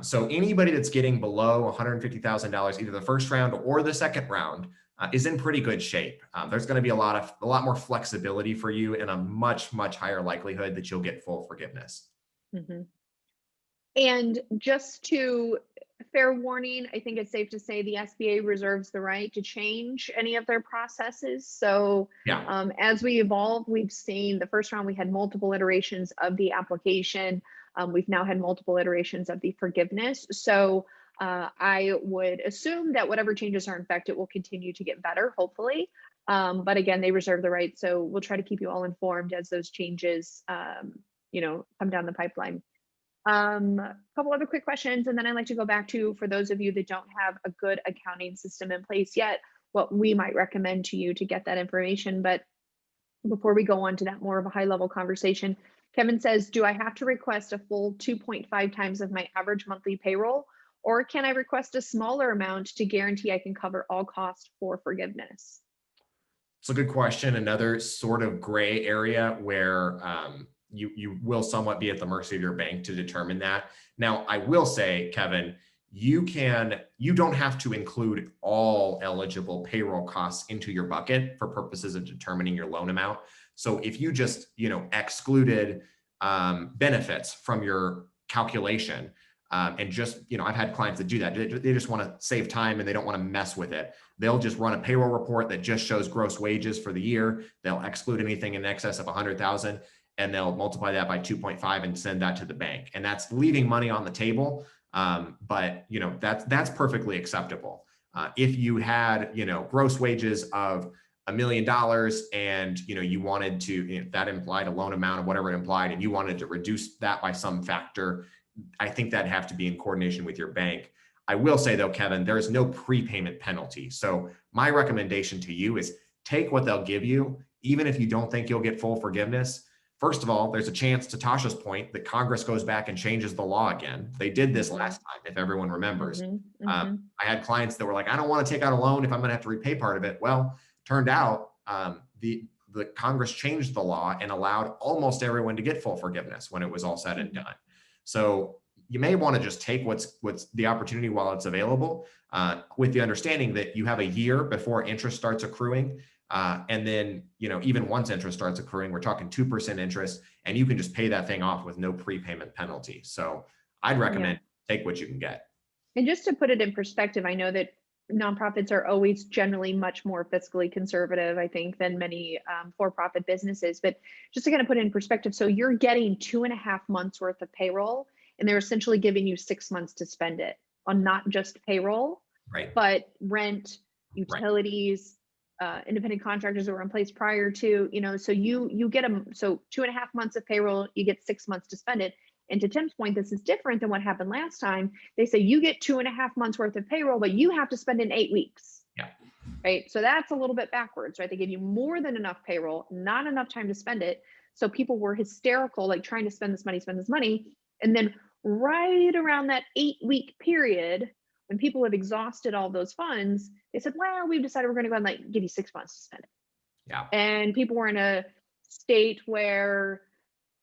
So anybody that's getting below $150,000, either the first round or the second round, is in pretty good shape. There's going to be a lot more flexibility for you and a much higher likelihood that you'll get full forgiveness. Mm-hmm. And just to fair warning, I think it's safe to say the SBA reserves the right to change any of their processes. So yeah. As we evolve, we've seen the first round, we had multiple iterations of the application. We've now had multiple iterations of the forgiveness. So I would assume that whatever changes are in effect, it will continue to get better, hopefully. But again, they reserve the right. So we'll try to keep you all informed as those changes, come down the pipeline. A couple other quick questions, and then I'd like to go back to, for those of you that don't have a good accounting system in place yet, what we might recommend to you to get that information. But before we go on to that more of a high level conversation, Kevin says, do I have to request a full 2.5 times of my average monthly payroll, or can I request a smaller amount to guarantee I can cover all costs for forgiveness? It's a good question. Another sort of gray area where you will somewhat be at the mercy of your bank to determine that. Now, I will say, Kevin, you don't have to include all eligible payroll costs into your bucket for purposes of determining your loan amount. So if you just, excluded benefits from your calculation, and just, I've had clients that do that. They just want to save time and they don't want to mess with it. They'll just run a payroll report that just shows gross wages for the year. They'll exclude anything in excess of 100,000 and they'll multiply that by 2.5 and send that to the bank. And that's leaving money on the table. But that's perfectly acceptable. If you had, gross wages of $1 million and, you wanted to, that implied a loan amount of whatever it implied, and you wanted to reduce that by some factor, I think that'd have to be in coordination with your bank. I will say though, Kevin, there is no prepayment penalty. So my recommendation to you is take what they'll give you, even if you don't think you'll get full forgiveness. First of all, there's a chance, to Tosha's point, that Congress goes back and changes the law again. They did this last time, if everyone remembers. I had clients that were like, I don't want to take out a loan if I'm going to have to repay part of it. Well, turned out the Congress changed the law and allowed almost everyone to get full forgiveness when it was all said and done. So you may want to just take what's the opportunity while it's available, with the understanding that you have a year before interest starts accruing. And then, even once interest starts accruing, we're talking 2% interest, and you can just pay that thing off with no prepayment penalty. So I'd recommend take what you can get. And just to put it in perspective, I know that nonprofits are always generally much more fiscally conservative, I think, than many for-profit businesses. But just to kind of put it in perspective, so you're getting 2.5 months worth of payroll, and they're essentially giving you 6 months to spend it on not just payroll, right, but rent, utilities, independent contractors that were in place prior to, so you get so 2.5 months of payroll, you get 6 months to spend it. And to Tim's point, this is different than what happened last time. They say you get 2.5 months worth of payroll, but you have to spend in 8 weeks. Yeah. Right. So that's a little bit backwards, right? They give you more than enough payroll, not enough time to spend it. So people were hysterical, like trying to spend this money. And then right around that 8-week period, when people have exhausted all those funds, they said, well, we've decided we're going to go and like give you 6 months to spend it. Yeah. And people were in a state where,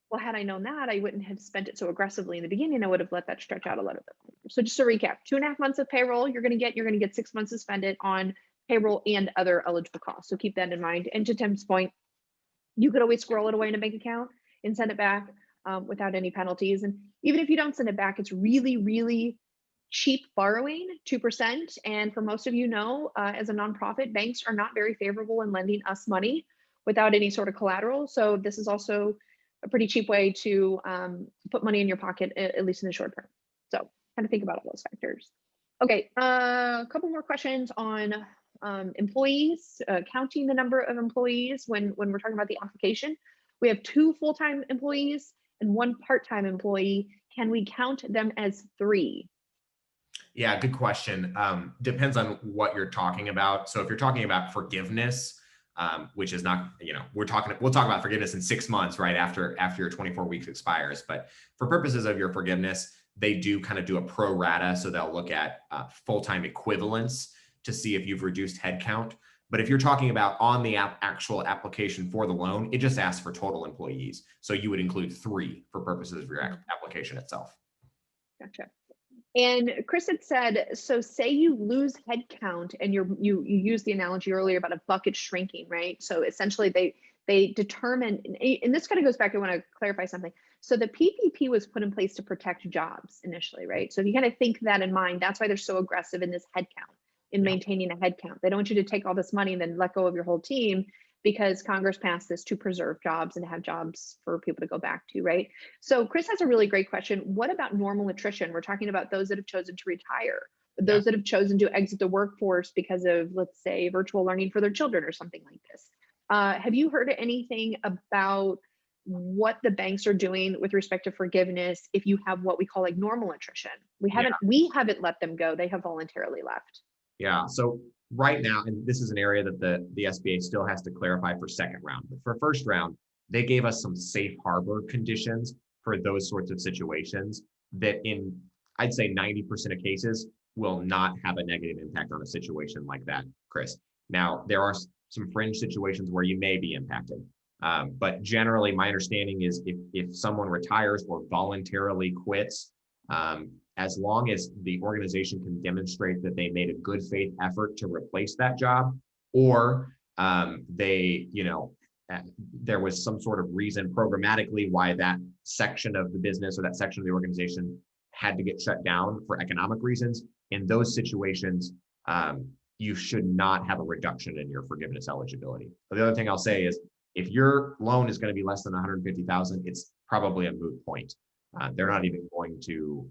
well, had I known that, I wouldn't have spent it so aggressively in the beginning. I would have let that stretch out a little bit longer. So just to recap, 2.5 months of payroll you're going to get 6 months to spend it on payroll and other eligible costs. So keep that in mind. And to Tim's point, you could always squirrel it away in a bank account and send it back without any penalties. And even if you don't send it back, it's really, really cheap borrowing, 2%. And for most of you know, as a nonprofit, banks are not very favorable in lending us money without any sort of collateral. So this is also a pretty cheap way to put money in your pocket, at least in the short term. So kind of think about all those factors. Okay, a couple more questions on employees, counting the number of employees when we're talking about the application. We have 2 full-time employees and 1 part-time employee. Can we count them as 3? Yeah, good question. Depends on what you're talking about. So if you're talking about forgiveness, which is not, we'll talk about forgiveness in 6 months, right after your 24 weeks expires. But for purposes of your forgiveness, they do kind of do a pro rata. So they'll look at full-time equivalents to see if you've reduced headcount. But if you're talking about on the actual application for the loan, it just asks for total employees. So you would include 3 for purposes of your application itself. Gotcha. And Chris had said, so say you lose headcount and you used the analogy earlier about a bucket shrinking, right? So essentially they determine, and this kind of goes back, I want to clarify something. So the PPP was put in place to protect jobs initially, right? So if you kind of think that in mind, that's why they're so aggressive in this headcount, in maintaining a headcount. They don't want you to take all this money and then let go of your whole team, because Congress passed this to preserve jobs and have jobs for people to go back to, right? So Chris has a really great question. What about normal attrition? We're talking about those that have chosen to retire, those that have chosen to exit the workforce because of, let's say, virtual learning for their children or something like this. Have you heard anything about what the banks are doing with respect to forgiveness if you have what we call like normal attrition? We haven't let them go. They have voluntarily left. Yeah. So right now, and this is an area that the SBA still has to clarify for second round, but for first round, they gave us some safe harbor conditions for those sorts of situations that in, I'd say 90% of cases will not have a negative impact on a situation like that, Chris. Now, there are some fringe situations where you may be impacted. But generally, my understanding is if someone retires or voluntarily quits, as long as the organization can demonstrate that they made a good faith effort to replace that job, or there was some sort of reason programmatically why that section of the business or that section of the organization had to get shut down for economic reasons, in those situations, you should not have a reduction in your forgiveness eligibility. But the other thing I'll say is, if your loan is going to be less than $150,000, it's probably a moot point. They're not even going to,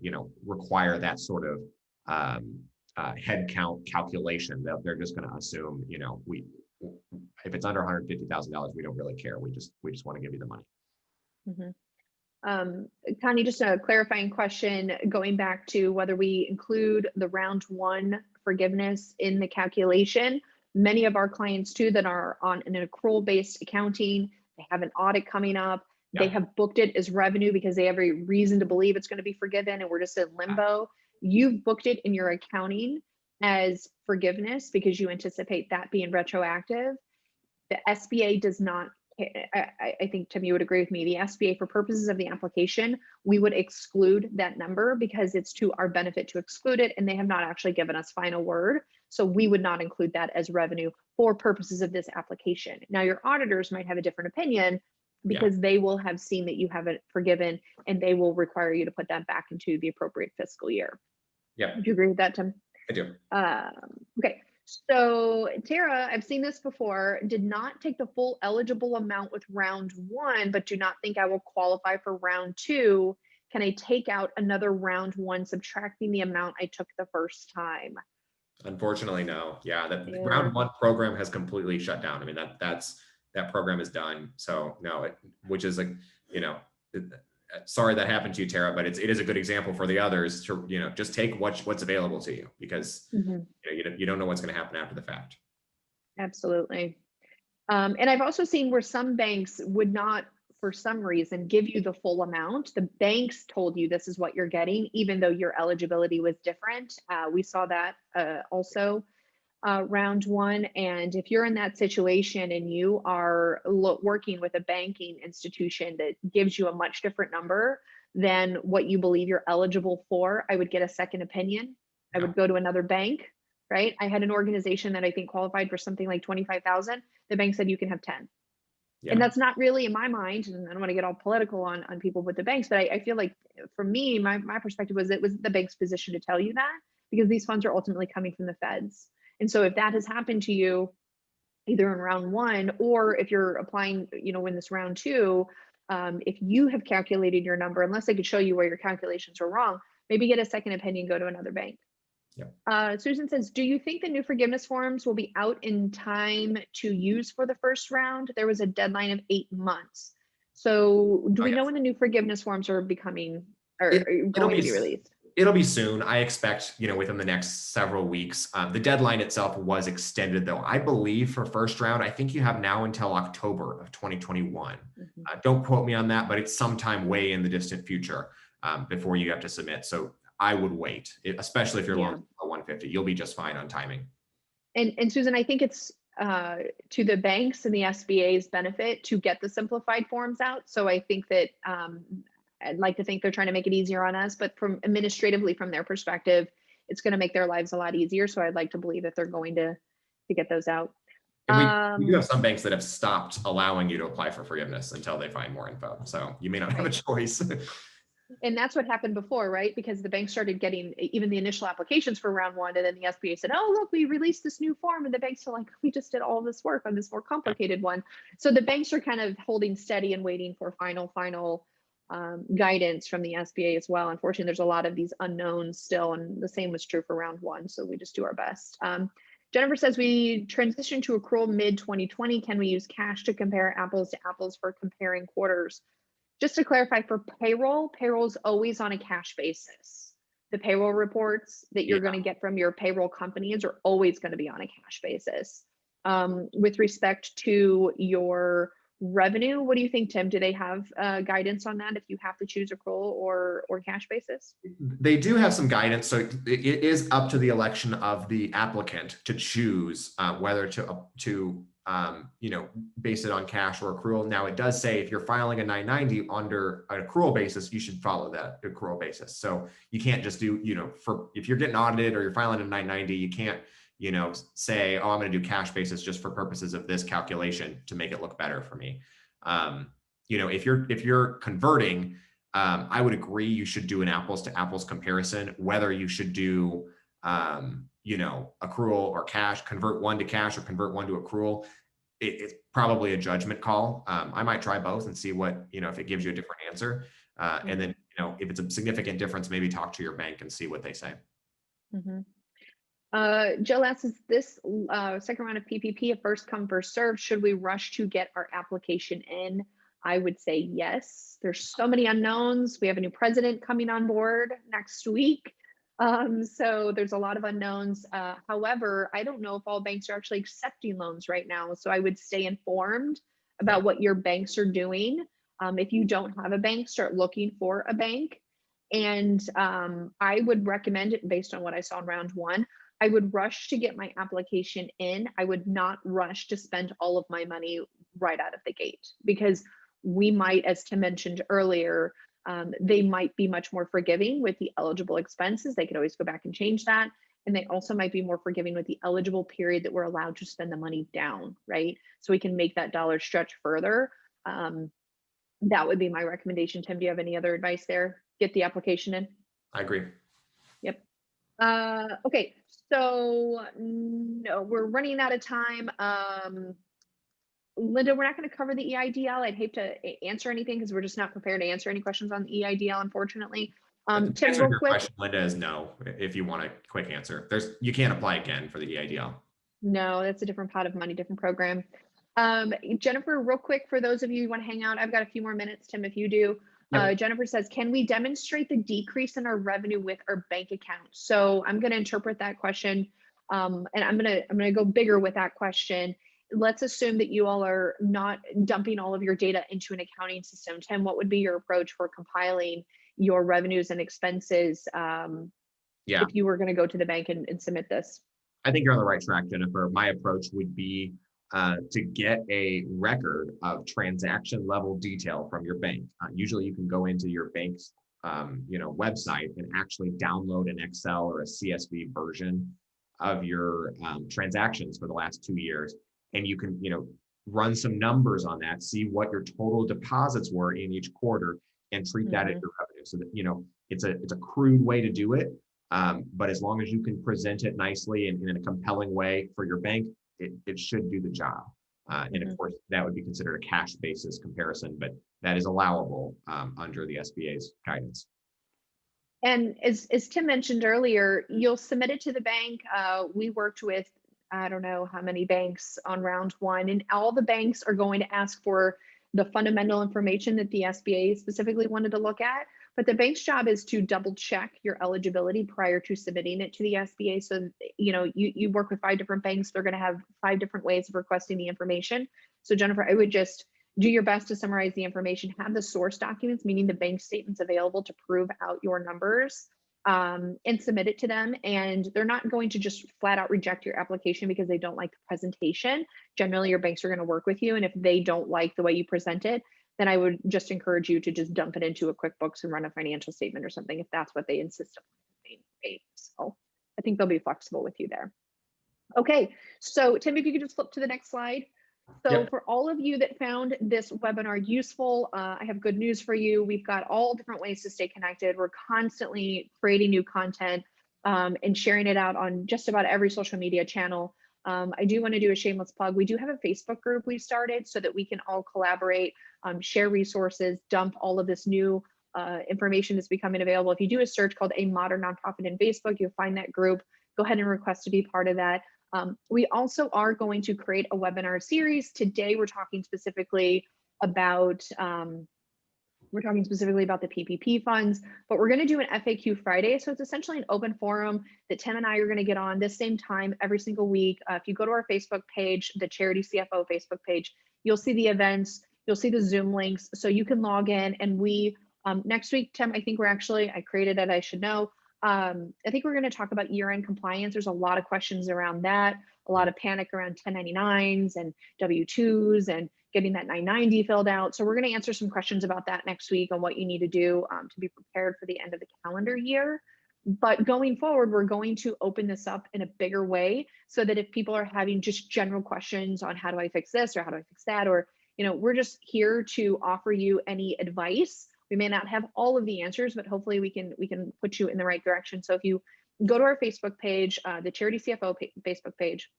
require that sort of headcount calculation. They're just going to assume, if it's under $150,000, we don't really care. We just want to give you the money. Connie, just a clarifying question, going back to whether we include the round 1 forgiveness in the calculation. Many of our clients too that are on an accrual-based accounting, they have an audit coming up. They have booked it as revenue because they have a reason to believe it's going to be forgiven, and we're just in limbo. You've booked it in your accounting as forgiveness because you anticipate that being retroactive. The SBA does not. I think, Tim, you would agree with me. The SBA, for purposes of the application, we would exclude that number because it's to our benefit to exclude it, and they have not actually given us final word. So we would not include that as revenue for purposes of this application. Now, your auditors might have a different opinion because they will have seen that you haven't forgiven, and they will require you to put that back into the appropriate fiscal year. Yeah. Would you agree with that, Tim? I do. Okay. So Tara, I've seen this before, did not take the full eligible amount with round 1, but do not think I will qualify for round 2. Can I take out another round 1, subtracting the amount I took the first time? Unfortunately, no. The round 1 program has completely shut down. I mean, that program is done. So no, which is sorry that happened to you, Tara, but it is a good example for the others to, just take what's available to you, because you don't know what's going to happen after the fact. Absolutely. And I've also seen where some banks would not for some reason, give you the full amount. The banks told you this is what you're getting, even though your eligibility was different. We saw that also round one. And if you're in that situation and you are working with a banking institution that gives you a much different number than what you believe you're eligible for, I would get a second opinion. I would go to another bank, right? I had an organization that I think qualified for something like 25,000. The bank said you can have 10. And that's not really in my mind, and I don't want to get all political on people with the banks, but I feel like for me, my perspective was it was the bank's position to tell you that, because these funds are ultimately coming from the feds. And so if that has happened to you, either in round one, or if you're applying, in this round two, if you have calculated your number, unless they could show you where your calculations are wrong, maybe get a second opinion, go to another bank. Susan says, do you think the new forgiveness forms will be out in time to use for the first round? There was a deadline of 8 months. So do we know when the new forgiveness forms are becoming or going to be released? It'll be soon. I expect, within the next several weeks. The deadline itself was extended, though. I believe for first round, I think you have now until October of 2021. Don't quote me on that, but it's sometime way in the distant future before you have to submit. So I would wait, especially if you're loan 150. You'll be just fine on timing. And Susan, I think it's to the banks and the SBA's benefit to get the simplified forms out. So I think that I'd like to think they're trying to make it easier on us, but from administratively, from their perspective, it's going to make their lives a lot easier. So I'd like to believe that they're going to get those out. And we do have some banks that have stopped allowing you to apply for forgiveness until they find more info. So you may not have a choice. And that's what happened before, right? Because the bank started getting even the initial applications for round one, and then the SBA said, oh, look, we released this new form. And the banks are like, we just did all this work on this more complicated one. So the banks are kind of holding steady and waiting for final guidance from the SBA as well. Unfortunately, there's a lot of these unknowns still, and the same was true for round one. So we just do our best. Jennifer says, we transitioned to accrual mid-2020. Can we use cash to compare apples to apples for comparing quarters? Just to clarify, for payroll is always on a cash basis. The payroll reports that you're going to get from your payroll companies are always going to be on a cash basis. With respect to your revenue, what do you think, Tim? Do they have guidance on that if you have to choose accrual or cash basis? They do have some guidance. So it is up to the election of the applicant to choose whether to base it on cash or accrual. Now, it does say if you're filing a 990 under an accrual basis, you should follow that accrual basis. So you can't just do, if you're getting audited or you're filing a 990, you can't, say, oh, I'm going to do cash basis just for purposes of this calculation to make it look better for me. If you're converting, I would agree you should do an apples to apples comparison, whether you should do accrual or cash, convert one to cash or convert one to accrual. It's probably a judgment call. I might try both and see what, if it gives you a different answer. And then, if it's a significant difference, maybe talk to your bank and see what they say. Jill asks, is this second round of PPP a first come, first serve? Should we rush to get our application in? I would say yes. There's so many unknowns. We have a new president coming on board next week. So there's a lot of unknowns. However, I don't know if all banks are actually accepting loans right now. So I would stay informed about what your banks are doing. If you don't have a bank, start looking for a bank. And I would recommend it based on what I saw in round one. I would rush to get my application in. I would not rush to spend all of my money right out of the gate, because we might, as Tim mentioned earlier, they might be much more forgiving with the eligible expenses. They could always go back and change that. And they also might be more forgiving with the eligible period that we're allowed to spend the money down, right? So we can make that dollar stretch further. That would be my recommendation. Tim, do you have any other advice there? Get the application in. I agree. Yep. Okay, so no, we're running out of time. Linda, we're not going to cover the EIDL. I'd hate to answer anything because we're just not prepared to answer any questions on the EIDL, unfortunately. Tim, real quick. Question, Linda, is no. If you want a quick answer, you can't apply again for the EIDL. No, that's a different pot of money, different program. Jennifer, real quick, for those of you who want to hang out, I've got a few more minutes, Tim, if you do. Jennifer says, can we demonstrate the decrease in our revenue with our bank account? So I'm going to interpret that question, and I'm going to go bigger with that question. let's assume that you all are not dumping all of your data into an accounting system. Tim, what would be your approach for compiling your revenues and expenses if you were going to go to the bank and submit this? I think you're on the right track, Jennifer. My approach would be to get a record of transaction level detail from your bank. Usually you can go into your bank's website and actually download an Excel or a CSV version of your transactions for the last 2 years. And you can, run some numbers on that, see what your total deposits were in each quarter, and treat that as your revenue. So that, it's a crude way to do it. But as long as you can present it nicely and in a compelling way for your bank, it should do the job. And of course, that would be considered a cash basis comparison, but that is allowable under the SBA's guidance. And as Tim mentioned earlier, you'll submit it to the bank. We worked with, I don't know how many banks on round one, and all the banks are going to ask for the fundamental information that the SBA specifically wanted to look at. But the bank's job is to double check your eligibility prior to submitting it to the SBA. So, you work with 5 different banks. They're going to have 5 different ways of requesting the information. So Jennifer, I would just do your best to summarize the information, have the source documents, meaning the bank statements available to prove out your numbers, and submit it to them. And they're not going to just flat out reject your application because they don't like the presentation. Generally, your banks are going to work with you. And if they don't like the way you present it, then I would just encourage you to just dump it into a QuickBooks and run a financial statement or something if that's what they insist on. So I think they'll be flexible with you there. Okay, so Tim, if you could just flip to the next slide. So for all of you that found this webinar useful, I have good news for you. We've got all different ways to stay connected. We're constantly creating new content and sharing it out on just about every social media channel. I do want to do a shameless plug. We do have a Facebook group we started so that we can all collaborate, share resources, dump all of this new information that's becoming available. If you do a search called A Modern Nonprofit in Facebook, you'll find that group. Go ahead and request to be part of that. We also are going to create a webinar series. Today, we're talking specifically about the PPP funds, but we're going to do an FAQ Friday. So it's essentially an open forum that Tim and I are going to get on this same time every single week. If you go to our Facebook page, the Charity CFO Facebook page, you'll see the events, you'll see the Zoom links, so you can log in. And we next week, Tim, I think I created it, I should know. I think we're going to talk about year-end compliance. There's a lot of questions around that, a lot of panic around 1099s and W-2s and getting that 990 filled out. So we're going to answer some questions about that next week on what you need to do to be prepared for the end of the calendar year. But going forward, we're going to open this up in a bigger way so that if people are having just general questions on how do I fix this or how do I fix that, or, we're just here to offer you any advice. We may not have all of the answers, but hopefully we can put you in the right direction. So if you go to our Facebook page, the Charity CFO Facebook page,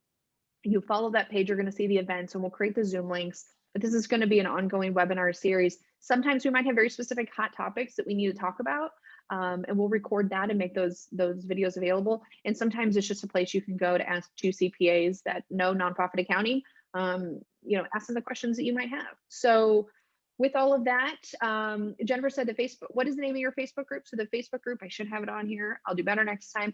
you follow that page, you're going to see the events, and we'll create the Zoom links. But this is going to be an ongoing webinar series. Sometimes we might have very specific hot topics that we need to talk about, and we'll record that and make those videos available. And sometimes it's just a place you can go to ask 2 CPAs that know nonprofit accounting, ask them the questions that you might have. So with all of that, Jennifer said what is the name of your Facebook group? So the Facebook group, I should have it on here. I'll do better next time.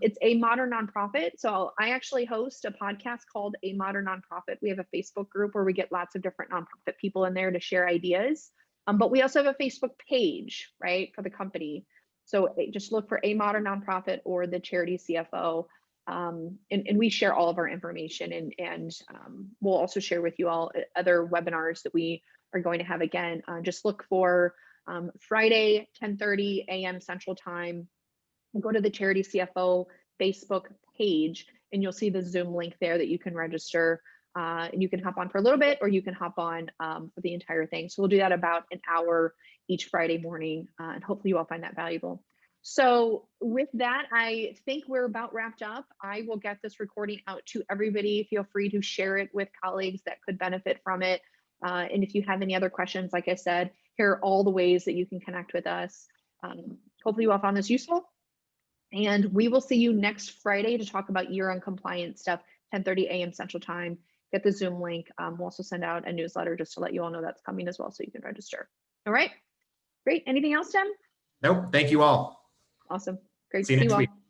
It's A Modern Nonprofit. So I actually host a podcast called A Modern Nonprofit. We have a Facebook group where we get lots of different nonprofit people in there to share ideas. But we also have a Facebook page, right, for the company. So just look for A Modern Nonprofit or the Charity CFO. And we share all of our information, and we'll also share with you all other webinars that we are going to have. Again, just look for Friday, 10:30 a.m. Central Time. Go to the Charity CFO Facebook page, and you'll see the Zoom link there that you can register. And you can hop on for a little bit, or you can hop on for the entire thing. So we'll do that about an hour each Friday morning, and hopefully you all find that valuable. So with that, I think we're about wrapped up. I will get this recording out to everybody. Feel free to share it with colleagues that could benefit from it. And if you have any other questions, like I said, here are all the ways that you can connect with us. Hopefully you all found this useful. And we will see you next Friday to talk about year-end compliance stuff, 10:30 a.m. Central Time. Get the Zoom link. We'll also send out a newsletter just to let you all know that's coming as well, so you can register. All right, great. Anything else, Tim? Nope. Thank you all. Awesome. Great See you to see next you all. week.